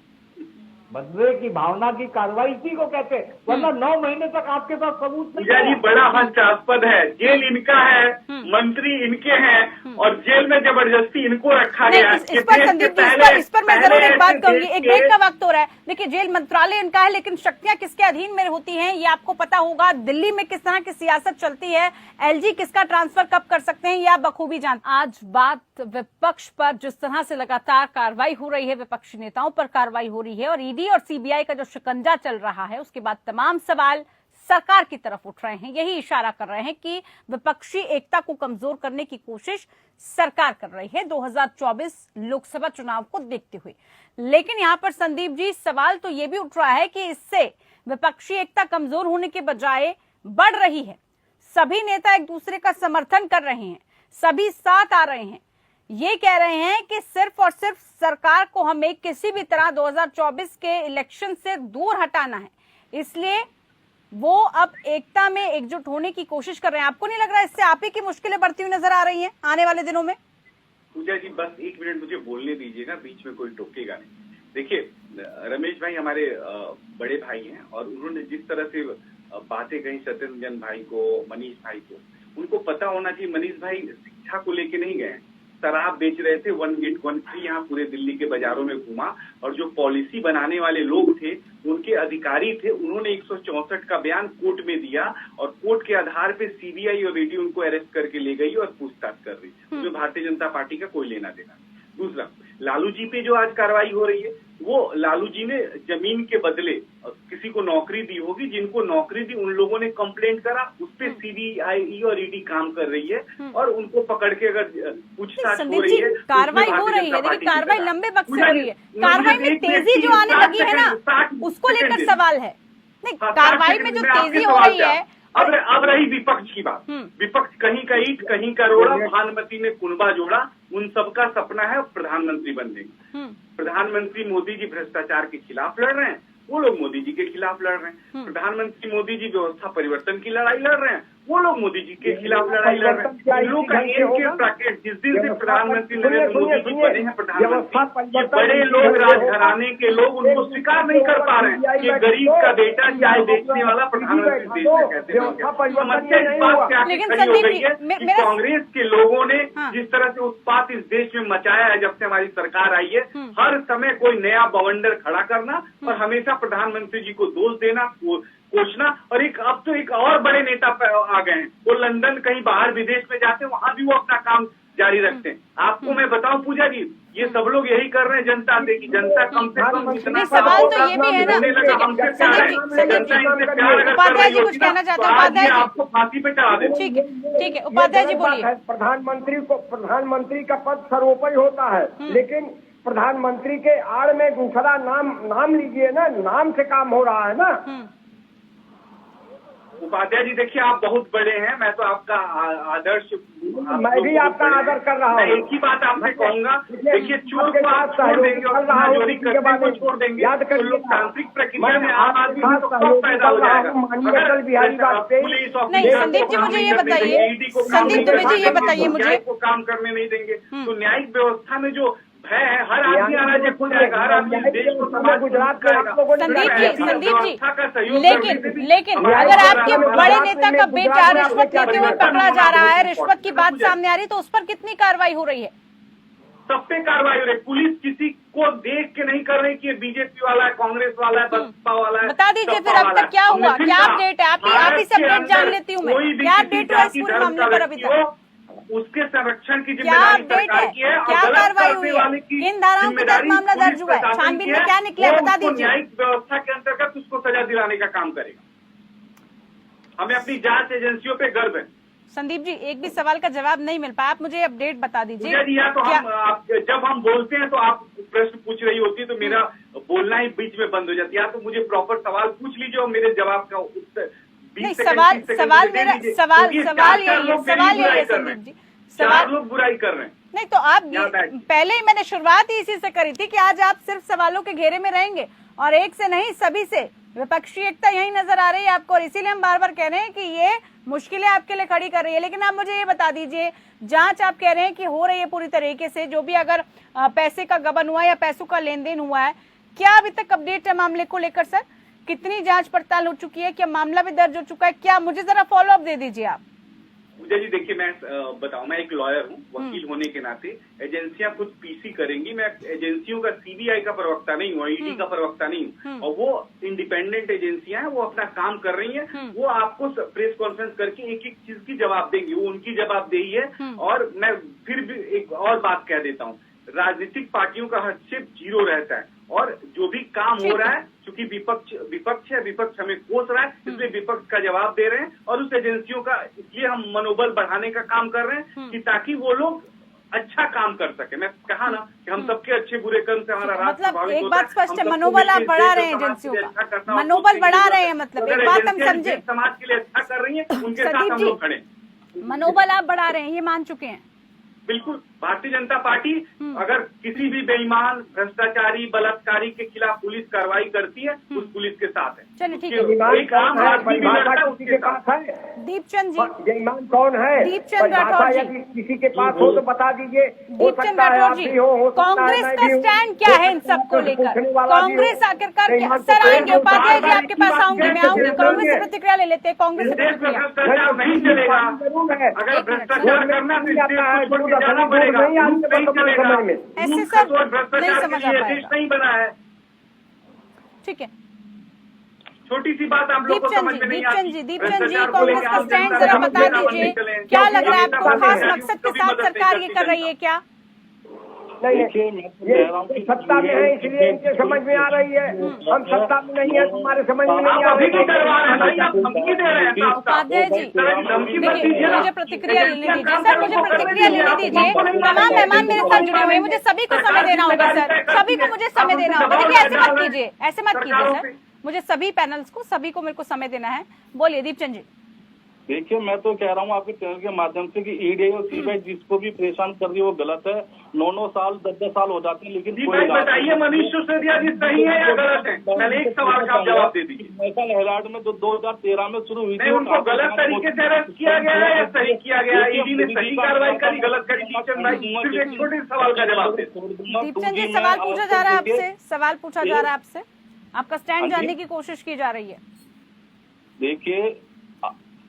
बदले की भावना की कार्रवाई इसी को कहते हैं, वरना 9 महीने तक आपके पास सबूत नहीं है। जी बड़ा हास्यास्पद है, जेल इनका है, मंत्री इनके हैं और जेल में जबरदस्ती इनको रखा गया है। इस पर संदीप जी, इस पर मैं जरूर एक बात कहूंगी। एक ब्रेक का वक्त हो रहा है। देखिए, जेल मंत्रालय इनका है, लेकिन शक्तियां किसके अधीन में होती हैं ये आपको पता होगा। दिल्ली में किस तरह की सियासत चलती है, एलजी किसका ट्रांसफर कब कर सकते हैं, ये आप बखूबी जानते। आज बात विपक्ष पर जिस तरह से लगातार कार्रवाई हो रही है, विपक्षी नेताओं पर कार्रवाई हो रही है और ईडी और सीबीआई का जो शिकंजा चल रहा है, उसके बाद तमाम सवाल सरकार की तरफ उठ रहे हैं। यही इशारा कर रहे हैं कि विपक्षी एकता को कमजोर करने की कोशिश सरकार कर रही है 2024 लोकसभा चुनाव को देखते हुए। लेकिन यहां पर संदीप जी, सवाल तो यह भी उठ रहा है कि इससे विपक्षी एकता कमजोर होने के बजाय बढ़ रही है। सभी नेता एक दूसरे का समर्थन कर रहे हैं, सभी साथ आ रहे हैं, ये कह रहे हैं कि सिर्फ और सिर्फ सरकार को हमें किसी भी तरह 2024 के इलेक्शन से दूर हटाना है, इसलिए वो अब एकता में एकजुट होने की कोशिश कर रहे हैं। आपको नहीं लग रहा इससे आप ही की मुश्किलें बढ़ती हुई नजर आ रही हैं आने वाले दिनों में? पूजा जी बस 1 मिनट मुझे बोलने दीजिएगा, बीच में कोई टोकेगा नहीं। देखिए रमेश भाई हमारे बड़े भाई हैं और उन्होंने जिस तरह से बातें कही सत्येंद्र भाई को, मनीष भाई को, उनको पता होना चाहिए मनीष भाई शिक्षा को लेके नहीं गए, शराब बेच रहे थे, 1 8 1 3 यहाँ पूरे दिल्ली के बाजारों में घुमा और जो पॉलिसी बनाने वाले लोग थे, उनके अधिकारी थे, उन्होंने 164 का बयान कोर्ट में दिया और कोर्ट के आधार पे सीबीआई और ईडी उनको अरेस्ट करके ले गई और पूछताछ कर रही है, उसमें भारतीय जनता पार्टी का कोई लेना देना। दूसरा, लालू जी पे जो आज कार्रवाई हो रही है, वो लालू जी ने जमीन के बदले किसी को नौकरी दी होगी, जिनको नौकरी दी उन लोगों ने कंप्लेंट करा, उस पर सीबीआई और ईडी काम कर रही है और उनको पकड़ के अगर पूछताछ हो रही है, कार्रवाई हो रही है, देखिए कार्रवाई लंबे वक्त से हो रही है, कार्रवाई में तेजी जो आने लगी है ना, उसको लेकर सवाल है। नहीं, कार्रवाई में जो तेजी हो रही है। अब रही विपक्ष की बात, विपक्ष कहीं का ईंट कहीं का रोड़ा, भानुमति ने कुनबा जोड़ा, उन सबका सपना है प्रधानमंत्री बनने का। प्रधानमंत्री मोदी जी भ्रष्टाचार के खिलाफ लड़ रहे हैं, वो लोग मोदी जी के खिलाफ लड़ रहे हैं। प्रधानमंत्री मोदी जी व्यवस्था परिवर्तन की लड़ाई लड़ रहे हैं, वो लोग मोदी जी के खिलाफ लड़ाई लड़ रहे हैं। इन लोग का एम के ब्रैकेट, जिस दिन से प्रधानमंत्री नरेंद्र मोदी जी बने हैं प्रधानमंत्री, बड़े लोग राजघराने के लोग उनको स्वीकार नहीं कर पा रहे हैं कि गरीब का बेटा चाय बेचने वाला प्रधानमंत्री देश में कैसे बन गया। समस्या इस बात से आगे खड़ी हो गई है कि कांग्रेस के लोगों ने जिस तरह से उत्पात इस देश में मचाया है जब से हमारी सरकार आई है, हर समय कोई नया बवंडर खड़ा करना और हमेशा प्रधानमंत्री जी को दोष देना, कोसना, और अब तो एक और बड़े नेता आ गए हैं, वो लंदन कहीं बाहर विदेश में जाते हैं, वहां भी वो अपना काम जारी रखते हैं। आपको मैं बताऊं पूजा जी, ये सब लोग यही कर रहे हैं जनता से कि जनता कम से कम इतना सवाल तो ये भी है ना, हमसे प्यार है, जनता इनसे प्यार अगर कर रही होती ना तो आज ये आपको फांसी पे चढ़ा देते। ठीक है, उपाध्याय जी बोलिए। प्रधानमंत्री का पद सर्वोपरि होता है, लेकिन प्रधानमंत्री के आड़ में दूसरा नाम लीजिए ना, नाम से काम हो रहा है ना। उपाध्याय जी देखिए, आप बहुत बड़े हैं, मैं तो आपका आदर्श, मैं भी आपका आदर कर रहा हूँ। एक ही बात आपसे कहूंगा, देखिए चोर को आप छोड़ देंगे और चोरी करने को छोड़ देंगे तो लोकतांत्रिक प्रक्रिया में आम आदमी में तो कब पैदा हो जाएगा। नहीं, संदीप जी मुझे ये बताइए, संदीप जी मुझे ये बताइए, मुझे को काम करने नहीं देंगे तो न्यायिक व्यवस्था में जो है हर आदमी अराजक हो जाएगा, हर आदमी देश को समाज गुजरात करेगा। संदीप जी, लेकिन अगर आपके बड़े नेता का बेटा रिश्वत लेते हुए पकड़ा जा रहा है, रिश्वत की बात सामने आ रही है, तो उस पर कितनी कार्रवाई हो रही है? सब पे कार्रवाई हो रही है। पुलिस किसी को देख के नहीं कर रही कि बीजेपी वाला है, कांग्रेस वाला है, बसपा वाला है। बता दीजिए फिर अब तक क्या हुआ, क्या अपडेट है? आप ही से अपडेट जान लेती हूँ मैं, क्या अपडेट हुआ इस पूरे मामले पर अभी तक? उसके संरक्षण की जिम्मेदारी सरकार की है। क्या कार्रवाई हुई है? किन धाराओं के तहत मामला दर्ज हुआ है? छानबीन में क्या निकला, बता दीजिए। न्यायिक व्यवस्था के अंतर्गत उसको सजा दिलाने का काम करेगा। हमें अपनी जांच एजेंसियों पे गर्व है। संदीप जी, एक भी सवाल का जवाब नहीं मिल पाया, आप मुझे अपडेट बता दीजिए। या तो जब हम बोलते हैं तो आप प्रश्न पूछ रही होती है तो मेरा बोलना ही बीच में बंद हो जाती है। या तो मुझे प्रॉपर सवाल पूछ लीजिए और मेरे जवाब का उत्तर नहीं, सवाल यही है, सवाल यही है संदीप जी, सवाल लोग बुराई कर रहे हैं। नहीं तो आप पहले ही मैंने शुरुआत ही इसी से करी थी कि आज आप सिर्फ सवालों के घेरे में रहेंगे और एक से नहीं सभी से विपक्षी एकता यही नजर आ रही है आपको, और इसीलिए हम बार बार कह रहे हैं कि ये मुश्किलें आपके लिए खड़ी कर रही है। लेकिन आप मुझे ये बता दीजिए, जांच आप कह रहे हैं कि हो रही है पूरी तरीके से, जो भी अगर पैसे का गबन हुआ या पैसों का लेन देन हुआ है, क्या अभी तक अपडेट है मामले को लेकर? सर, कितनी जांच पड़ताल हो चुकी है, क्या मामला भी दर्ज हो चुका है? क्या मुझे जरा फॉलो अप दे दीजिए आप। मुझे जी देखिए, मैं बताऊं, मैं एक लॉयर हूं, वकील होने के नाते एजेंसियां खुद पीसी करेंगी। मैं एजेंसियों का सीबीआई का प्रवक्ता नहीं हूं, ईडी का प्रवक्ता नहीं हूं, और वो इंडिपेंडेंट एजेंसियां हैं, वो अपना काम कर रही हैं। वो आपको प्रेस कॉन्फ्रेंस करके एक एक चीज की जवाब देंगी, वो उनकी जवाबदेही है। और मैं फिर भी एक और बात कह देता हूँ, राजनीतिक पार्टियों का हस्तक्षेप 0 रहता है और जो भी काम हो रहा है, क्योंकि विपक्ष है, विपक्ष हमें कोस रहा है, इसलिए विपक्ष का जवाब दे रहे हैं और उस एजेंसियों का इसलिए हम मनोबल बढ़ाने का काम कर रहे हैं कि ताकि वो लोग अच्छा काम कर सके। मैं कहा ना कि हम सबके अच्छे बुरे कर्म से हमारा राष्ट्र मतलब एक बात स्पष्ट है, मनोबल आप बढ़ा रहे हैं एजेंसियों का, मनोबल बढ़ा रहे हैं, मतलब एक बात हम समझे, समाज के लिए अच्छा कर रही है, उनके साथ हम लोग खड़े। मनोबल आप बढ़ा रहे हैं, ये मान चुके हैं। बिल्कुल, भारतीय जनता पार्टी अगर किसी भी बेईमान, भ्रष्टाचारी, बलात्कारी के खिलाफ पुलिस कार्रवाई करती है, उस पुलिस के साथ है। चलिए ठीक है। एक आम आदमी भी लड़ता है उसके साथ है। दीपचंद जी, बेईमान कौन है? दीपचंद राठौर जी, यदि किसी के पास हो तो बता दीजिए। दीपचंद राठौर जी, कांग्रेस का स्टैंड क्या है इन सबको लेकर? कांग्रेस आखिरकार सर आएंगे, उपाध्याय जी आपके पास आऊंगी, मैं आऊंगी। कांग्रेस से प्रतिक्रिया ले लेते हैं। कांग्रेस से प्रतिक्रिया भ्रष्टाचार नहीं चलेगा। अगर भ्रष्टाचार करना तो जाना पड़ेगा, नहीं चलेगा। ऐसे सब नहीं समझ आ पाएगा। नहीं बना है। ठीक है छोटी सी बात आप लोगों को समझ में नहीं आती। दीपचंद जी, कांग्रेस का स्टैंड जरा बता दीजिए। क्या लग रहा है आपको? खास मकसद के साथ सरकार ये कर रही है क्या? नहीं, ये सत्ता में है इसलिए इनके समझ में आ रही है। हम सत्ता में नहीं है, तुम्हारे समझ में नहीं आ रही है। उपाध्याय जी देखिए, मुझे प्रतिक्रिया लेने दीजिए सर, मुझे प्रतिक्रिया लेने दीजिए। तमाम मेहमान मेरे साथ जुड़े हुए हैं, मुझे सभी को समय देना होगा सर, सभी को मुझे समय देना होगा। देखिए ऐसे मत कीजिए, ऐसे मत कीजिए सर, मुझे सभी पैनल्स को, सभी को मेरे को समय देना है। बोलिए दीपचंद जी। देखिए मैं तो कह रहा हूँ आपके चैनल के माध्यम से कि ईडी और सीबीआई जिसको भी परेशान कर रही है वो गलत है। 9-9 साल 10-10 साल हो जाते हैं, लेकिन बताइए मनीष सिसोदिया जी सही है या गलत है? पहले एक सवाल का जवाब दे दीजिए। ऐसा लहराट में जो 2013 में शुरू हुई थी, उनको गलत तरीके से अरेस्ट किया गया है या सही किया गया है? ईडी ने सही कार्रवाई करी, गलत करी? दीपचंद भाई सिर्फ एक छोटे सवाल का जवाब दे। दीपचंद जी सवाल पूछा जा रहा है आपसे, सवाल पूछा जा रहा है आपसे, आपका स्टैंड जानने की कोशिश की जा रही है। देखिए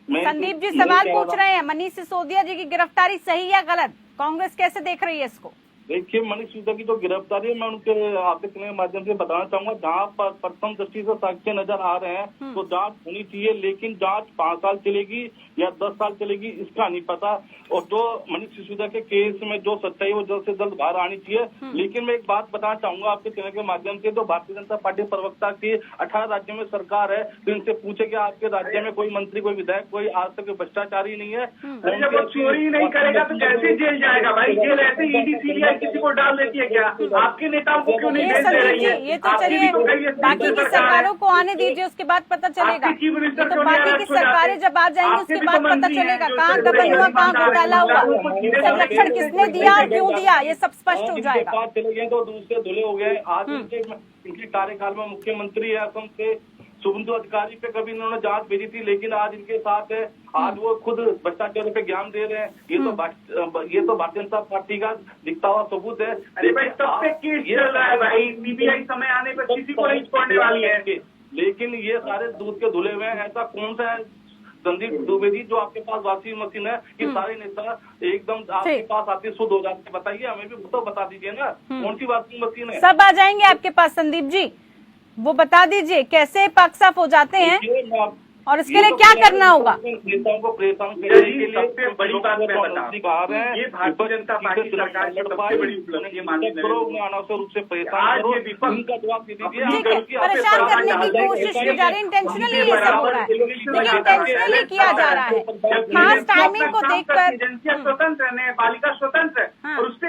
संदीप जी सवाल पूछ रहे हैं, मनीष सिसोदिया जी की गिरफ्तारी सही या गलत? कांग्रेस कैसे देख रही है इसको? देखिए मनीष सिसोदिया की जो गिरफ्तारी है, मैं उनके आपके चैनल के माध्यम से बताना चाहूंगा, जहाँ पर प्रथम दृष्टि से साक्ष्य नजर आ रहे हैं तो जांच होनी चाहिए, लेकिन जांच 5 साल चलेगी या 10 साल चलेगी इसका नहीं पता। और जो मनीष सिसोदिया के केस में जो सच्चाई वो जल्द से जल्द बाहर आनी चाहिए। लेकिन मैं एक बात बताना चाहूंगा आपके चैनल के माध्यम से, तो भारतीय जनता पार्टी प्रवक्ता की 18 राज्यों में सरकार है, तो इनसे पूछे कि आपके राज्य में कोई मंत्री, कोई विधायक, कोई आज तक भ्रष्टाचारी नहीं है? जब वो चोरी नहीं करेगा तो कैसे जेल जाएगा भाई? जेल ऐसे ईडी सीबीआई किसी को डाल देती है क्या? आपके नेताओं को क्यों नहीं भेज दे रही है? ये तो चलिए बाकी की सरकारों को आने दीजिए, उसके बाद पता चलेगा। तो बाकी की सरकारें जब आ जाएंगी उसके बाद पता चलेगा कहाँ गबन हुआ, कहाँ घोटाला हुआ, संरक्षण किसने दिया और क्यों दिया, ये सब स्पष्ट हो जाएगा। चले गए तो दूसरे धुले हो गए। आज इनके कार्यकाल में मुख्यमंत्री है असम से, शुभेंदु अधिकारी पे कभी इन्होंने जांच भेजी थी, लेकिन आज इनके साथ है, आज वो खुद भ्रष्टाचार पे ज्ञान दे रहे हैं। ये तो भारतीय जनता पार्टी का दिखता हुआ सबूत है। अरे भाई सब पे केस चल रहा है भाई, सीबीआई समय आने पर किसी को नहीं छोड़ने वाली है। लेकिन ये सारे दूध के धुले हुए हैं। ऐसा कौन सा है संदीप दुबे जी जो आपके पास वाशिंग मशीन है कि सारे नेता एकदम आपके पास आते शुद्ध हो जाते हैं? बताइए, हमें भी तो बता दीजिए ना, कौन सी वाशिंग मशीन है? सब आ जाएंगे आपके पास संदीप जी, वो बता दीजिए कैसे पाक साफ हो जाते हैं और इसके लिए क्या करना होगा? नेताओं को परेशान करने के लिए सबसे बड़ी बात मैं बता रहा हूं, ये भारतीय जनता पार्टी सरकार की सबसे बड़ी उपलब्धि है। अनावश्यक रूप से परेशान का जवाब दे दीजिए। परेशान करने की कोशिश की जा रही है, इंटेंशनली ये सब हो रहा है, लेकिन इंटेंशनली किया जा रहा है। खास टाइमिंग को देखकर एजेंसियां स्वतंत्र है, न्यायपालिका स्वतंत्र है और उससे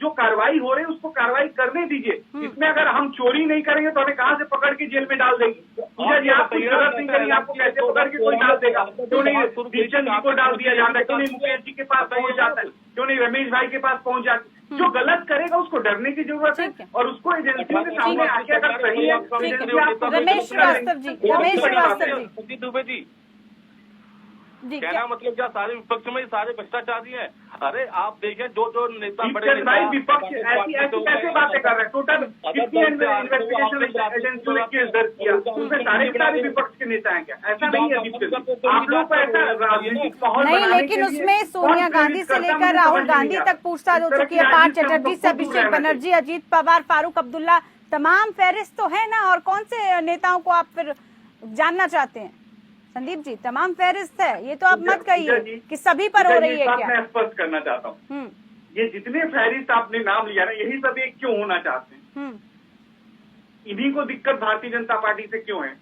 जो कार्रवाई हो रही है उसको कार्रवाई करने दीजिए। इसमें अगर हम चोरी नहीं करेंगे तो हमें कहाँ से पकड़ के जेल में डाल देंगे? आप कुछ गलत नहीं करिए, आपको कैसे पकड़ के कोई डाल देगा? क्यों नहीं दीपचंद जी को डाल दिया जाता है? क्यों नहीं मुकेश जी के पास पहुंच जाता है? क्यों नहीं रमेश भाई के पास पहुंच जाता है? जो गलत करेगा उसको डरने की जरूरत है और उसको एजेंसियों के सामने आके अगर सही है तो रमेश श्रीवास्तव जी दुबे जी कहना मतलब क्या सारे विपक्ष में सारे भ्रष्टाचारी हैं? अरे आप देखें जो नेता बड़े भाई विपक्ष ऐसी कैसे बातें कर रहे हैं? टोटल कितनी इन्वेस्टिगेशन एजेंसियों ने केस दर्ज किया, उसमें सारे विपक्ष के नेता हैं क्या? ऐसा नहीं है। आप लोगों को ऐसा राजनीतिक माहौल नहीं, लेकिन उसमें सोनिया गांधी से लेकर राहुल गांधी तक पूछताछ हो चुकी है। पार्थ चटर्जी से अभिषेक बनर्जी, अजीत पवार, फारूक अब्दुल्ला, तमाम फहरिस्त तो है ना। और कौन से नेताओं को आप फिर जानना चाहते हैं? संदीप जी तमाम फहरिस्त है, ये तो आप मत कहिए कि सभी पर हो रही है क्या? मैं स्पष्ट करना चाहता हूँ, ये जितने फहरिस्त आपने नाम लिया ना, यही सब एक क्यों होना चाहते हैं? इन्हीं को दिक्कत भारतीय जनता पार्टी से क्यों है?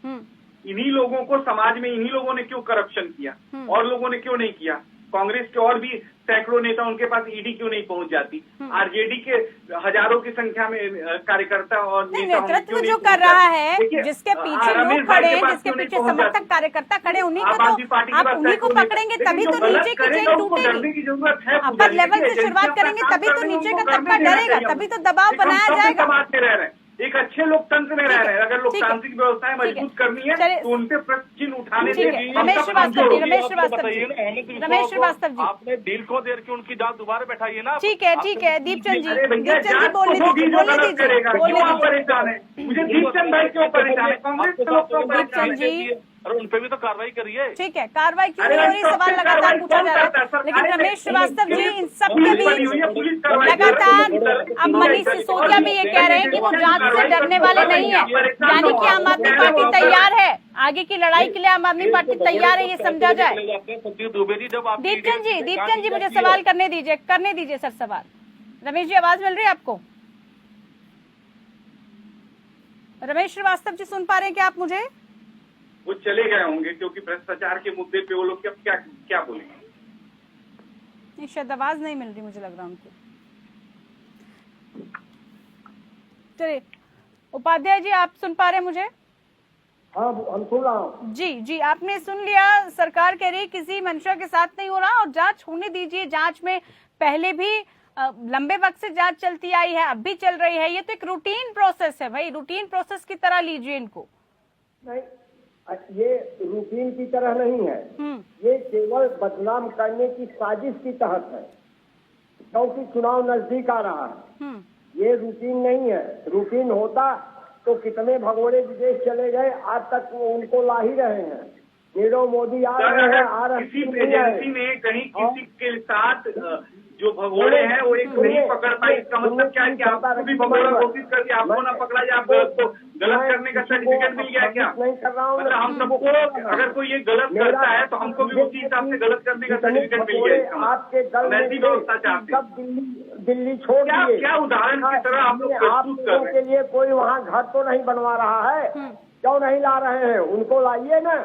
इन्हीं लोगों को समाज में, इन्हीं लोगों ने क्यों करप्शन किया और लोगों ने क्यों नहीं किया? कांग्रेस के और भी सैकड़ों नेता, उनके पास ईडी क्यों नहीं पहुंच जाती? आरजेडी के हजारों की संख्या में कार्यकर्ता और नेता नेतृत्व जो कर रहा है, जिसके पीछे लोग खड़े हैं, जिसके पीछे समर्थक कार्यकर्ता खड़े, उन्हीं को तो आप उन्हीं को पकड़ेंगे तभी तो नीचे की चेन टूटेगी। अपर लेवल से शुरुआत करेंगे तभी तो नीचे का तबका डरेगा, तभी तो दबाव बनाया जाएगा। एक अच्छे लोकतंत्र में रह रहे हैं। अगर लोकतांत्रिक व्यवस्थाएं मजबूत करनी है तो उन पे प्रश्न चिन्ह उठाने से रमेश श्रीवास्तव जी आपने डील को देर की उनकी जांच दोबारा बैठाइए ना। ठीक है दीपचंद जी बोलने दीजिए। परेशान है मुझे दीपचंद भाई क्यों परेशान है, कांग्रेस के लोग क्यों परेशान है? और उन पे भी तो कार्रवाई करिए। ठीक है, कार्रवाई क्यों नहीं हो रही, सवाल लगातार पूछा जा रहा है। लेकिन रमेश श्रीवास्तव जी इन सब के बीच लगातार अब मनीष सिसोदिया भी ये कह रहे हैं कि वो जांच से डरने वाले नहीं है, यानी कि आम आदमी पार्टी तैयार है, आगे की लड़ाई के लिए आम आदमी पार्टी तैयार है, ये समझा जाए। दीपचंद जी मुझे सवाल करने दीजिए सर सवाल। रमेश जी आवाज मिल रही है आपको? रमेश श्रीवास्तव जी सुन पा रहे हैं क्या आप मुझे? वो चले गए होंगे क्योंकि भ्रष्टाचार के मुद्दे पे वो लोग क्या बोलेंगे? नहीं, शायद आवाज नहीं मिल रही, मुझे लग रहा उनको। चलिए उपाध्याय जी आप सुन पा रहे हैं मुझे? हाँ हम सुन रहा हूँ। जी आपने सुन लिया, सरकार कह रही किसी मंशा के साथ नहीं हो रहा और जांच होने दीजिए। जांच में पहले भी लंबे वक्त से जांच चलती आई है, अब भी चल रही है, ये तो एक रूटीन प्रोसेस है भाई, रूटीन प्रोसेस की तरह लीजिए इनको। नहीं, ये रूटीन की तरह नहीं है, ये केवल बदनाम करने की साजिश की तहत है, क्योंकि चुनाव नजदीक आ रहा है। ये रूटीन नहीं है। रूटीन होता तो कितने भगोड़े विदेश चले गए, आज तक वो उनको ला ही रहे हैं। नीरव मोदी आ रहे हैं, किसी एजेंसी ने कहीं किसी के साथ जो भगोड़े हैं वो एक नहीं पकड़ पाई, इसका मतलब क्या है कि आपको भी भगोड़ा कोशिश करके आपको ना पकड़ा जाए, आपको गलत करने का सर्टिफिकेट मिल गया क्या? नहीं कर रहा हूँ। मतलब हम सबको अगर कोई ये गलत करता है तो हमको भी उसी हिसाब से गलत करने का सर्टिफिकेट मिल गया। आपके दल में ऐसी व्यवस्था चाहते सब दिल्ली छोड़ दिए। क्या उदाहरण की तरह आप लोग प्रस्तुत कर रहे हैं? के लिए कोई वहाँ घर तो नहीं बनवा रहा है, क्यों नहीं ला रहे हैं? उनको लाइए ना,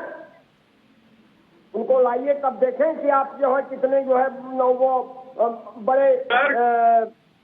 उनको लाइए, तब देखें कि आप जो है कितने जो है वो बड़े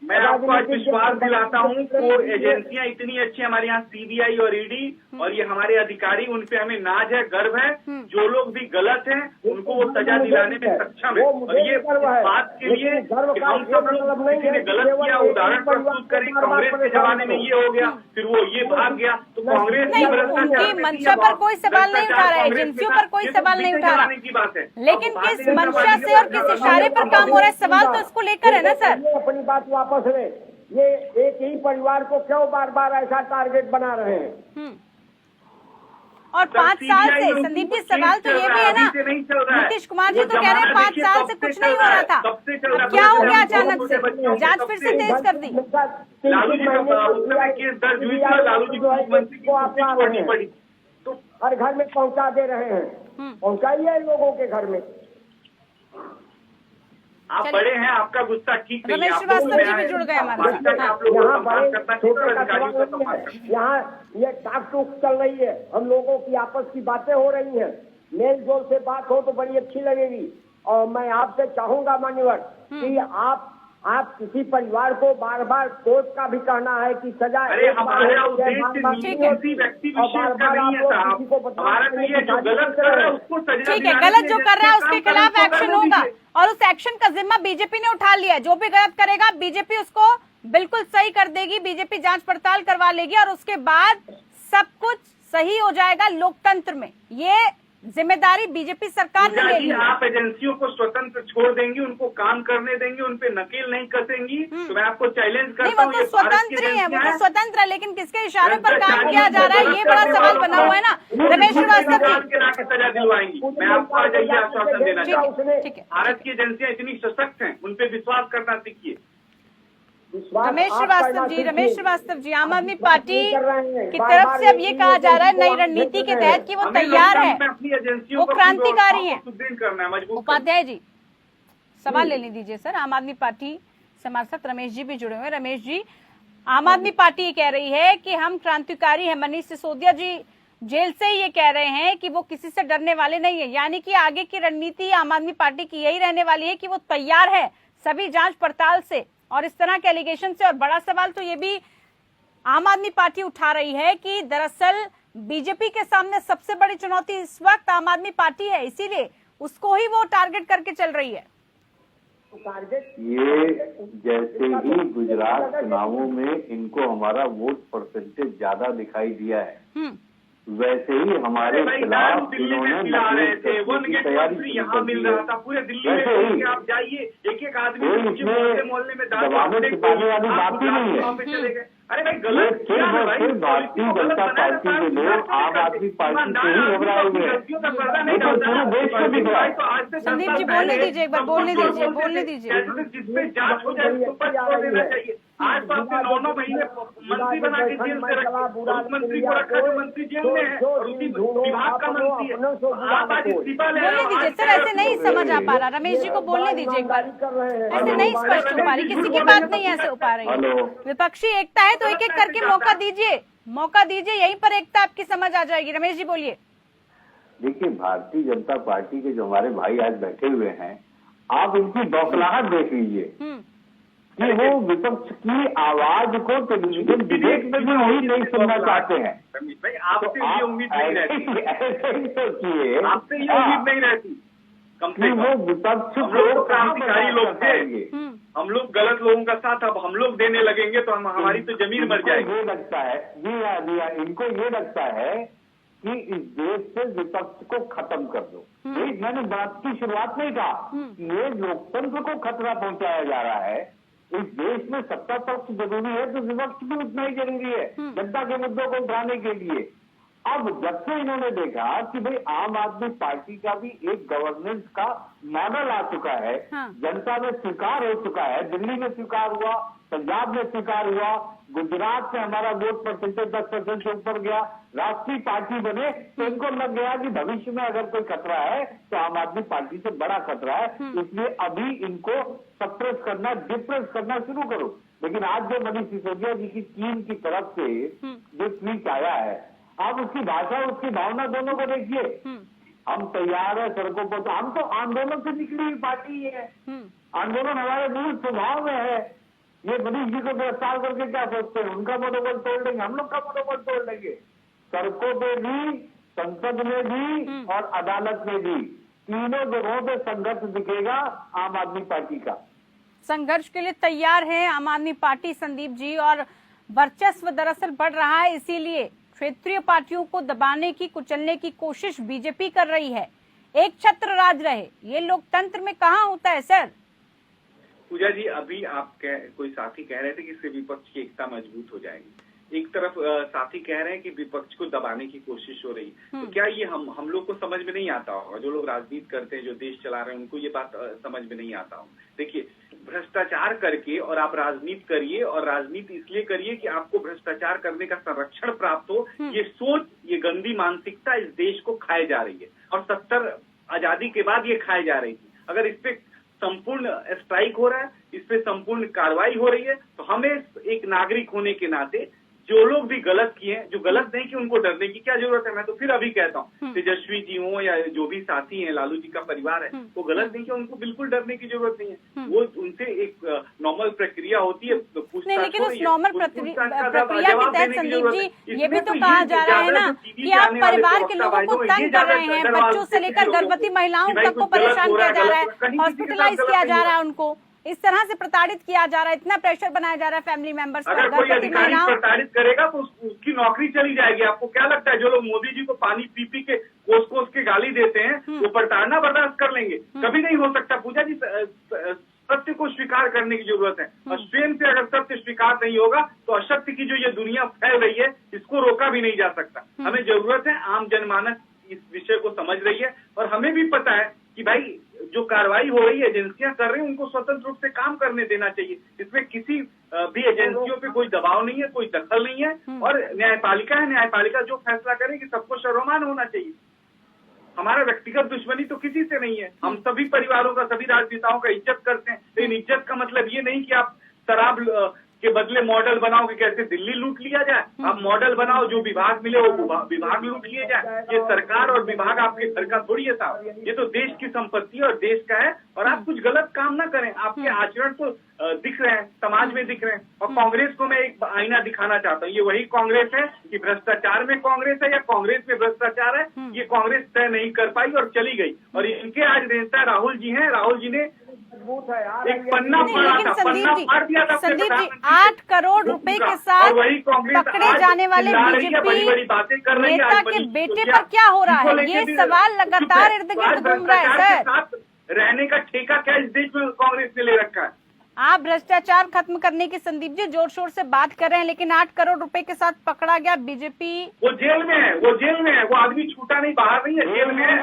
मैं आपको आज विश्वास दिलाता हूँ कि वो एजेंसियां इतनी अच्छी हमारे यहाँ सीबीआई और ईडी और ये हमारे अधिकारी, उन पे हमें नाज है, गर्व है। जो लोग भी गलत हैं उनको वो सजा दिलाने में सक्षम है। और ये बात के लिए कि हम सब लोग किसी ने गलत किया उदाहरण प्रस्तुत करें, कांग्रेस के जमाने में ये हो गया, फिर वो ये भाग गया, तो कांग्रेस उनकी मंशा पर कोई सवाल नहीं उठा रहा है, एजेंसियों पर कोई सवाल नहीं उठा रहा की बात है, लेकिन किस मंशा से और किस इशारे पर काम हो रहा है, सवाल तो इसको लेकर है ना सर। अपनी बात वापस ले, ये एक ही परिवार को क्यों बार बार ऐसा टारगेट बना रहे हैं? और 5 साल से संदीप जी सवाल तो ये भी है ना, नीतीश कुमार जी तो कह रहे हैं 5 साल से कुछ नहीं हो रहा था, अब क्या हो गया अचानक से, जांच फिर से तेज कर दी। लालू जी का केस दर्ज हुई थी, लालू जी को मंत्री को आपकी पड़ी तो हर घर में पहुंचा दे रहे हैं, पहुंचाइए लोगों के घर में। आप बड़े हैं, आपका गुस्सा ठीक नहीं है। रमेश श्रीवास्तव जी भी जुड़ गए हमारे साथ। यहाँ ये टाक टूक चल रही है, हम लोगों की आपस की बातें हो रही हैं, मेल जोल से बात हो तो बड़ी अच्छी लगेगी। और मैं आपसे चाहूंगा मान्यवर कि आप किसी परिवार को बार बार कोर्ट का भी कहना है कि सजा, अरे हमारा उद्देश्य किसी व्यक्ति विशेष का नहीं है साहब, हमारा तो ये जो गलत कर रहा है उसको सजा, ठीक है, गलत जो कर रहा है उसके खिलाफ एक्शन होगा और उस एक्शन का जिम्मा बीजेपी ने उठा लिया है। जो भी गलत करेगा बीजेपी उसको बिल्कुल सही कर देगी, बीजेपी जांच पड़ताल करवा लेगी और उसके बाद सब कुछ सही हो जाएगा लोकतंत्र में। ये जिम्मेदारी बीजेपी सरकार ने ले ली। आप एजेंसियों को स्वतंत्र छोड़ देंगी, उनको काम करने देंगी, उन पे नकेल नहीं कसेंगी, तो मैं आपको चैलेंज करता हूँ। वो तो स्वतंत्र ही है, वो तो स्वतंत्र है, लेकिन किसके इशारे पर काम किया जा रहा है ये बड़ा सवाल बना हुआ है ना। रमेश श्रीवास्तव जी सजा दिलवाएंगी, मैं आपको आज यही आश्वासन देना चाहता हूँ। ठीक है, भारत की एजेंसियां इतनी सशक्त हैं, उन पे विश्वास करना सीखिए। रमेश श्रीवास्तव जी आम आदमी पार्टी की तरफ से अब ये कहा जा रहा है नई रणनीति के तहत कि वो तैयार है, वो क्रांतिकारी है। उपाध्याय जी सवाल लेने दीजिए सर। आम आदमी पार्टी से हमारे साथ रमेश जी भी जुड़े हुए हैं। रमेश जी, आम आदमी पार्टी कह रही है कि हम क्रांतिकारी हैं, मनीष सिसोदिया जी जेल से ही ये कह रहे हैं कि वो किसी से डरने वाले नहीं है, यानी कि आगे की रणनीति आम आदमी पार्टी की यही रहने वाली है कि वो तैयार है सभी जांच पड़ताल से और इस तरह के एलिगेशन से। और बड़ा सवाल तो ये भी आम आदमी पार्टी उठा रही है कि दरअसल बीजेपी के सामने सबसे बड़ी चुनौती इस वक्त आम आदमी पार्टी है, इसीलिए उसको ही वो टारगेट करके चल रही है। ये जैसे ही गुजरात चुनावों में इनको हमारा वोट परसेंटेज ज्यादा दिखाई दिया है, वैसे ही हमारे खिलाफ इन्होंने तैयारी यहाँ मिल रहा था पूरे दिल्ली में, आप जाइए एक एक आदमी मोहल्ले में दबाने छिपाने वाली बात ही नहीं है। अरे भाई गलत किया है भाई। भारतीय जनता पार्टी के लोग आम आदमी पार्टी से ही घबराए हुए हैं, पूरे देश को दिख रहा है। संदीप जी बोलने दीजिए, एक बार बोलने दीजिए। जिसपे जांच हो जाए उसको पद छोड़ देना चाहिए। आज तो आपने 9 महीने मंत्री बना के जेल से रखे, उस मंत्री को रखा जो मंत्री जेल में है और उसी विभाग का मंत्री है। आप आज इस्तीफा ले रहे हो। बोलने दीजिए सर, ऐसे नहीं समझ आ पा रहा। रमेश जी को बोलने दीजिए एक बार, ऐसे नहीं स्पष्ट हो पा रही, किसी की बात नहीं ऐसे हो पा रही। विपक्षी एकता है तो एक एक करके मौका दीजिए, यहीं पर एकता आपकी समझ आ जाएगी। रमेश जी बोलिए। देखिए, भारतीय जनता पार्टी के जो हमारे भाई आज बैठे हुए हैं, आप इनकी बौखलाहट देख लीजिए कि वो विपक्ष की आवाज को टेलीविजन डिबेट में भी वही नहीं सुनना चाहते हैं। भाई आपसे ये उम्मीद नहीं रहती, ऐसे ही सोचिए, आपसे ये उम्मीद नहीं रहती कम से कम। वो विपक्ष हम लोग क्रांतिकारी लोग थे, हम लोग गलत लोगों का साथ अब हम लोग देने लगेंगे तो हमारी तो जमीन मर जाएगी। ये लगता है जी हाँ, इनको ये लगता है कि इस देश से विपक्ष को खत्म कर दो। मैंने बात की शुरुआत में कहा कि ये लोकतंत्र को खतरा पहुंचाया जा रहा है। इस देश में सत्ता पक्ष जरूरी है तो विपक्ष भी उतना ही जरूरी है जनता के मुद्दों को उठाने के लिए। अब जब से इन्होंने देखा कि भाई आम आदमी पार्टी का भी एक गवर्नेंस का मॉडल आ चुका है, जनता में स्वीकार हो चुका है, दिल्ली में स्वीकार हुआ, पंजाब में स्वीकार हुआ, गुजरात में हमारा वोट परसेंटेज 10% से ऊपर गया, राष्ट्रीय पार्टी बने, तो इनको लग गया कि भविष्य में अगर कोई खतरा है तो आम आदमी पार्टी से बड़ा खतरा है, इसलिए अभी इनको सप्रेस करना, डिप्रेस करना शुरू करो। लेकिन आज जो मनीष सिसोदिया जी की टीम की तरफ से जो ट्वीट आया है, आप उसकी भाषा उसकी भावना दोनों को देखिए। हम तैयार है सड़कों पर, तो हम तो आंदोलन से निकली हुई पार्टी है, आंदोलन हमारे मूल स्वभाव में है। ये मनीष जी को गिरफ्तार करके क्या सोचते हैं, उनका मनोबल तोड़ देंगे, हम लोग का मनोबल तोड़ देंगे। सड़कों पे भी, संसद में भी और अदालत में भी, तीनों जगहों पे संघर्ष दिखेगा आम आदमी पार्टी का। संघर्ष के लिए तैयार है आम आदमी पार्टी संदीप जी, और वर्चस्व दरअसल बढ़ रहा है, इसीलिए क्षेत्रीय पार्टियों को दबाने की, कुचलने की कोशिश बीजेपी कर रही है। एक छत्र राज रहे, ये लोकतंत्र में कहाँ होता है सर? पूजा जी, अभी आप कोई साथी कह रहे थे कि इससे विपक्ष की एकता मजबूत हो जाएगी। एक तरफ साथी कह रहे हैं कि विपक्ष को दबाने की कोशिश हो रही है, तो क्या ये हम लोग को समझ में नहीं आता होगा? जो लोग राजनीति करते हैं, जो देश चला रहे हैं, उनको ये बात समझ में नहीं आता हो। देखिए, भ्रष्टाचार करके और आप राजनीति करिए, और राजनीति इसलिए करिए कि आपको भ्रष्टाचार करने का संरक्षण प्राप्त हो। ये सोच, ये गंदी मानसिकता इस देश को खाए जा रही है, और 70 आजादी के बाद ये खाए जा रही थी। अगर इस पे संपूर्ण स्ट्राइक हो रहा है, इस पे संपूर्ण कार्रवाई हो रही है, तो हमें एक नागरिक होने के नाते जो लोग भी गलत किए हैं, जो गलत नहीं कि उनको डरने की क्या जरूरत है। मैं तो फिर अभी कहता हूँ, तेजस्वी जी हो या जो भी साथी हैं, लालू जी का परिवार है, वो गलत नहीं कि उनको बिल्कुल डरने की जरूरत नहीं है। वो उनसे एक नॉर्मल प्रक्रिया होती है, नहीं, लेकिन उस नॉर्मल प्रक्रिया के तहत संदीप जी ये भी तो कहा जा रहा है ना कि आप परिवार के लोगों को तंग कर रहे हैं, बच्चों से लेकर गर्भवती महिलाओं तक को परेशान किया जा रहा है, हॉस्पिटलाइज किया जा रहा है, उनको इस तरह से प्रताड़ित किया जा रहा है, इतना प्रेशर बनाया जा रहा है फैमिली मेंबर्स पर। अगर कोई अधिकारी प्रताड़ित करेगा तो उसकी नौकरी चली जाएगी। आपको क्या लगता है जो लोग मोदी जी को पानी पी पी के कोस के गाली देते हैं, वो प्रताड़ना बर्दाश्त कर लेंगे? कभी नहीं हो सकता पूजा जी। सत्य को स्वीकार करने की जरूरत है, और स्वयं से अगर सत्य स्वीकार नहीं होगा तो असत्य की जो ये दुनिया फैल रही है, इसको रोका भी नहीं जा सकता। हमें जरूरत है, आम जनमानस इस विषय को समझ रही है, और हमें भी पता है कि भाई जो कार्रवाई हो रही है, एजेंसियां कर रही हैं, उनको स्वतंत्र रूप से काम करने देना चाहिए। इसमें किसी भी एजेंसियों पे कोई दबाव नहीं है, कोई दखल नहीं है, और न्यायपालिका है, न्यायपालिका जो फैसला करेगी सबको सर्वमान्य होना चाहिए। हमारा व्यक्तिगत दुश्मनी तो किसी से नहीं है, हम सभी परिवारों का, सभी राजनेताओं का इज्जत करते हैं, लेकिन इज्जत का मतलब ये नहीं कि आप शराब के बदले मॉडल बनाओ कि कैसे दिल्ली लूट लिया जाए। आप मॉडल बनाओ, जो विभाग मिले वो विभाग लूट लिए जाए। ये सरकार और विभाग आपके घर का थोड़ी है साहब, ये तो देश की संपत्ति और देश का है। और आप कुछ गलत काम ना करें, आपके आचरण तो दिख रहे हैं, समाज में दिख रहे हैं। और कांग्रेस को मैं एक आईना दिखाना चाहता हूँ, ये वही कांग्रेस है कि भ्रष्टाचार में कांग्रेस है या कांग्रेस में भ्रष्टाचार है, ये कांग्रेस तय नहीं कर पाई और चली गई। और इनके आज नेता राहुल जी हैं, राहुल जी ने एक पन्ना फाड़ा था, पन्ना फाड़ दिया था। संदीप जी, 8 करोड़ रुपए के साथ पकड़े जाने वाले बीजेपी नेता के बेटे पर क्या हो रहा है, ये सवाल लगातार इर्द गिर्द घूम रहा है सर। रहने का ठेका क्या इस देश में कांग्रेस ने ले रखा है? आप भ्रष्टाचार खत्म करने की संदीप जी जोर शोर से बात कर रहे हैं, लेकिन 8 करोड़ रुपए के साथ पकड़ा गया बीजेपी। वो जेल में है, वो जेल में है, वो आदमी छूटा नहीं, बाहर नहीं है, जेल में है।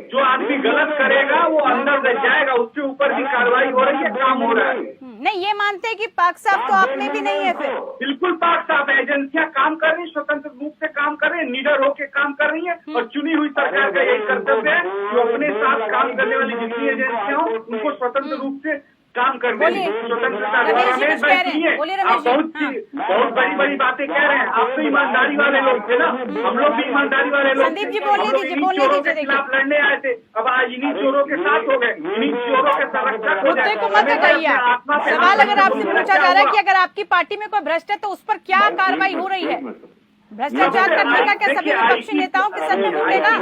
जो आदमी गलत करेगा वो अंदर रह जाएगा, उसके ऊपर भी कार्रवाई हो रही है, काम हो रहा है। नहीं, ये मानते हैं कि पाक साफ तो आपने भी नहीं है फिर? बिल्कुल पाक साफ है, एजेंसियां काम कर रही है, स्वतंत्र रूप से काम कर रही है, निडर होकर काम कर रही है। और चुनी हुई सरकार का यही कर्तव्य है कि अपने साथ काम करने वाली जितनी एजेंसियां हो उनको स्वतंत्र रूप से काम करने की स्वतंत्रता। रमेश भाई सुनिए, आप बहुत बड़ी बड़ी बातें कह रहे हैं, आप तो ईमानदारी वाले लोग थे ना, हम लोग भी ईमानदारी वाले लोग। संदीप जी बोलने दीजिए, चोरों के खिलाफ लड़ने आए थे, अब आज इन्हीं चोरों के साथ हो गए, इन्हीं चोरों के संरक्षक हो जाए। सवाल अगर आपसे पूछा जा रहा है कि अगर आपकी पार्टी में कोई भ्रष्ट है तो उस पर क्या कार्रवाई हो रही है, भ्रष्टाचार करने का क्या सभी विपक्षी नेताओं के सर में फूटेगा?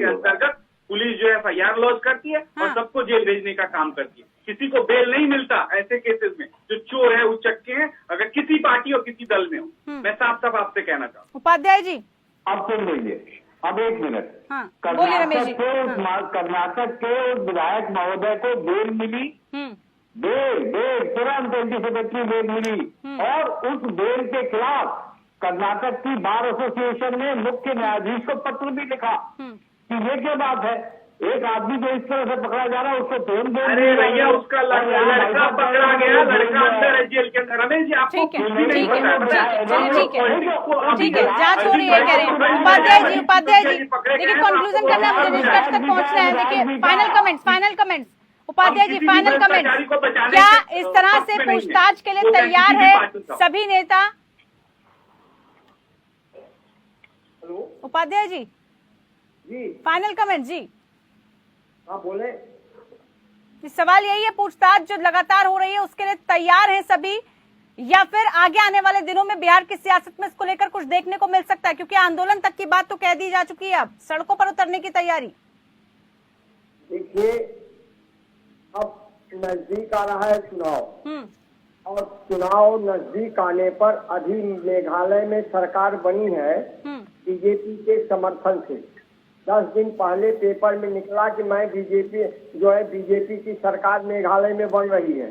अंतर्गत पुलिस जो FIR लॉन्च करती है और सबको जेल भेजने का काम करती है। किसी को बेल नहीं मिलता ऐसे केसेस में, जो चोर है उचक्के हैं, अगर किसी पार्टी और किसी दल में हो। मैं साफ साफ आपसे कहना चाहता हूँ। उपाध्याय जी अब सुन लीजिए, अब 1 मिनट। कर्नाटक के विधायक महोदय को बेल मिली, बेल तुरंत एंटीसिपेटरी बेल मिली। और उस बेल के खिलाफ कर्नाटक की बार एसोसिएशन ने मुख्य न्यायाधीश को पत्र भी लिखा कि ये क्या बात है, एक आदमी जो इस तरह से पकड़ा जा रहा है उसको तुरंत। अरे भैया, उसका लड़का पकड़ा गया, लड़का अंदर है जेल के अंदर। रमेश जी आपको ठीक है, जांच हो रही है कह रहे हैं उपाध्याय जी। देखिए कंक्लूजन करना है, मुझे निष्कर्ष तक पहुंचना है। देखिए final comments Upadhyay ji, final comments. क्या इस तरह से पूछताछ के लिए तैयार है सभी नेता? उपाध्याय जी फाइनल कमेंट जी। हाँ बोले। सवाल यही है, पूछताछ जो लगातार हो रही है उसके लिए तैयार है सभी, या फिर आगे आने वाले दिनों में बिहार की सियासत में इसको लेकर कुछ देखने को मिल सकता है? क्योंकि आंदोलन तक की बात तो कह दी जा चुकी है, अब सड़कों पर उतरने की तैयारी। देखिए, अब नजदीक आ रहा है चुनाव, और चुनाव नजदीक आने पर अभी मेघालय में सरकार बनी है बीजेपी के समर्थन से। 10 दिन पहले पेपर में निकला कि मैं बीजेपी की सरकार मेघालय में बन रही है।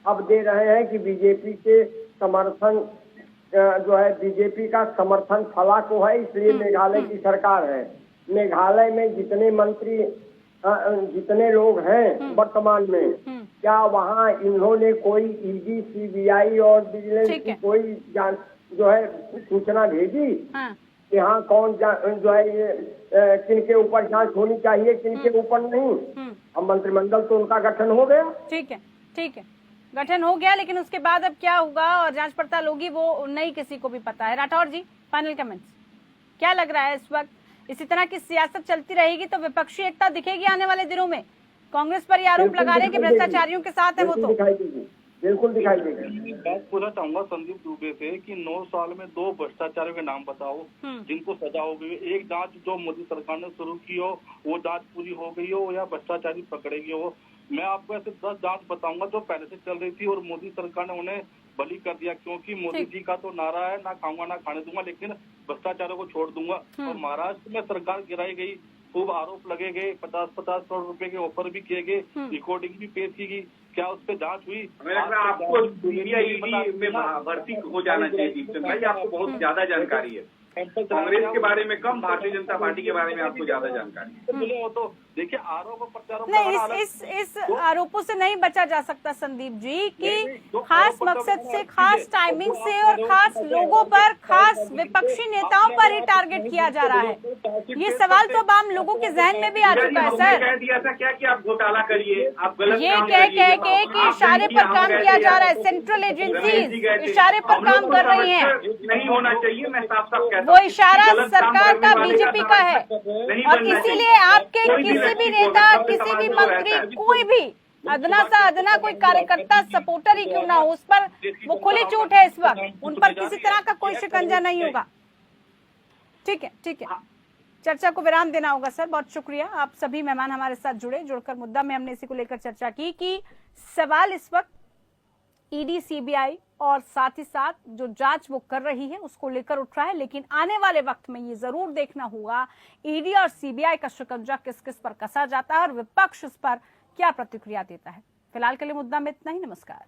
अब दे रहे हैं कि बीजेपी के समर्थन बीजेपी का समर्थन फला को है, इसलिए मेघालय की सरकार है। मेघालय में जितने मंत्री जितने लोग हैं वर्तमान में, क्या वहाँ इन्होंने कोई ईडी CBI और विजिलेंस की कोई सूचना भेजी कि हाँ कौन किनके ऊपर जांच होनी चाहिए, किनके ऊपर नहीं? अब मंत्रिमंडल तो उनका गठन हो गया। ठीक है, गठन हो गया, लेकिन उसके बाद अब क्या होगा और जांच पड़ताल होगी वो नहीं किसी को भी पता है। राठौर जी फाइनल कमेंट्स, क्या लग रहा है इस वक्त इसी तरह की सियासत चलती रहेगी तो विपक्षी एकता दिखेगी आने वाले दिनों में? कांग्रेस पर ये आरोप लगा रहे हैं कि भ्रष्टाचारियों के साथ है वो, तो बिल्कुल दिखाई देगी। मैं पूछना चाहूंगा संदीप दुबे से कि 9 साल में 2 भ्रष्टाचारियों के नाम बताओ जिनको सजा हो गई। एक जांच जो मोदी सरकार ने शुरू की हो वो जांच पूरी हो गई हो या भ्रष्टाचारी पकड़े गए हो? मैं आपको ऐसे 10 जांच बताऊंगा जो पहले से चल रही थी और मोदी सरकार ने उन्हें बलि कर दिया, क्योंकि मोदी जी का तो नारा है ना खाऊंगा ना खाने दूंगा, लेकिन भ्रष्टाचारों को छोड़ दूंगा। और महाराष्ट्र में सरकार गिराई गई, खूब आरोप लगे गए, 50-50 करोड़ रुपए के ऑफर भी किए गए, रिकॉर्डिंग भी पेश की गई। क्या उस पर जांच हुई? आपको CBI में भर्ती हो जाना चाहिए भाई, आपको बहुत ज्यादा जानकारी है। कांग्रेस के बारे में कम, भारतीय जनता पार्टी के बारे में आपको ज्यादा जानकारी है। वो तो देखिए आरोप और प्रत्यारोप नहीं, इस आरोपों से नहीं बचा जा सकता संदीप जी कि खास मकसद से, खास टाइमिंग से और खास लोगों पर, खास विपक्षी नेताओं पर ही टारगेट किया जा रहा है। ये सवाल तो अब आम लोगों के जहन में भी आ चुका है सर। कह दिया था क्या कि आप घोटाला करिए, आप गलत ये कह के कि इशारे पर काम किया जा रहा है, सेंट्रल एजेंसीज इशारे पर काम कर रही हैं। नहीं होना चाहिए, मैं साफ साफ कहता हूं। वो इशारा सरकार का, बीजेपी का है, और इसीलिए आपके किसी भी नेता, किसी भी मंत्री, कोई भी अदना सा अदना कोई कार्यकर्ता, सपोर्टर ही क्यों ना हो, उस पर वो खुली छूट है इस वक्त, उन पर किसी तरह का कोई शिकंजा नहीं होगा। ठीक है, ठीक है, चर्चा को विराम देना होगा सर। बहुत शुक्रिया, आप सभी मेहमान हमारे साथ जुड़कर मुद्दा में हमने इसी को लेकर चर्चा की कि सवाल इस वक्त ईडी, सीबीआई और साथ ही साथ जो जांच वो कर रही है उसको लेकर उठ रहा है, लेकिन आने वाले वक्त में ये जरूर देखना होगा ईडी और सीबीआई का शिकंजा किस किस पर कसा जाता है और विपक्ष इस पर क्या प्रतिक्रिया देता है। फिलहाल के लिए मुद्दा में इतना ही। नमस्कार।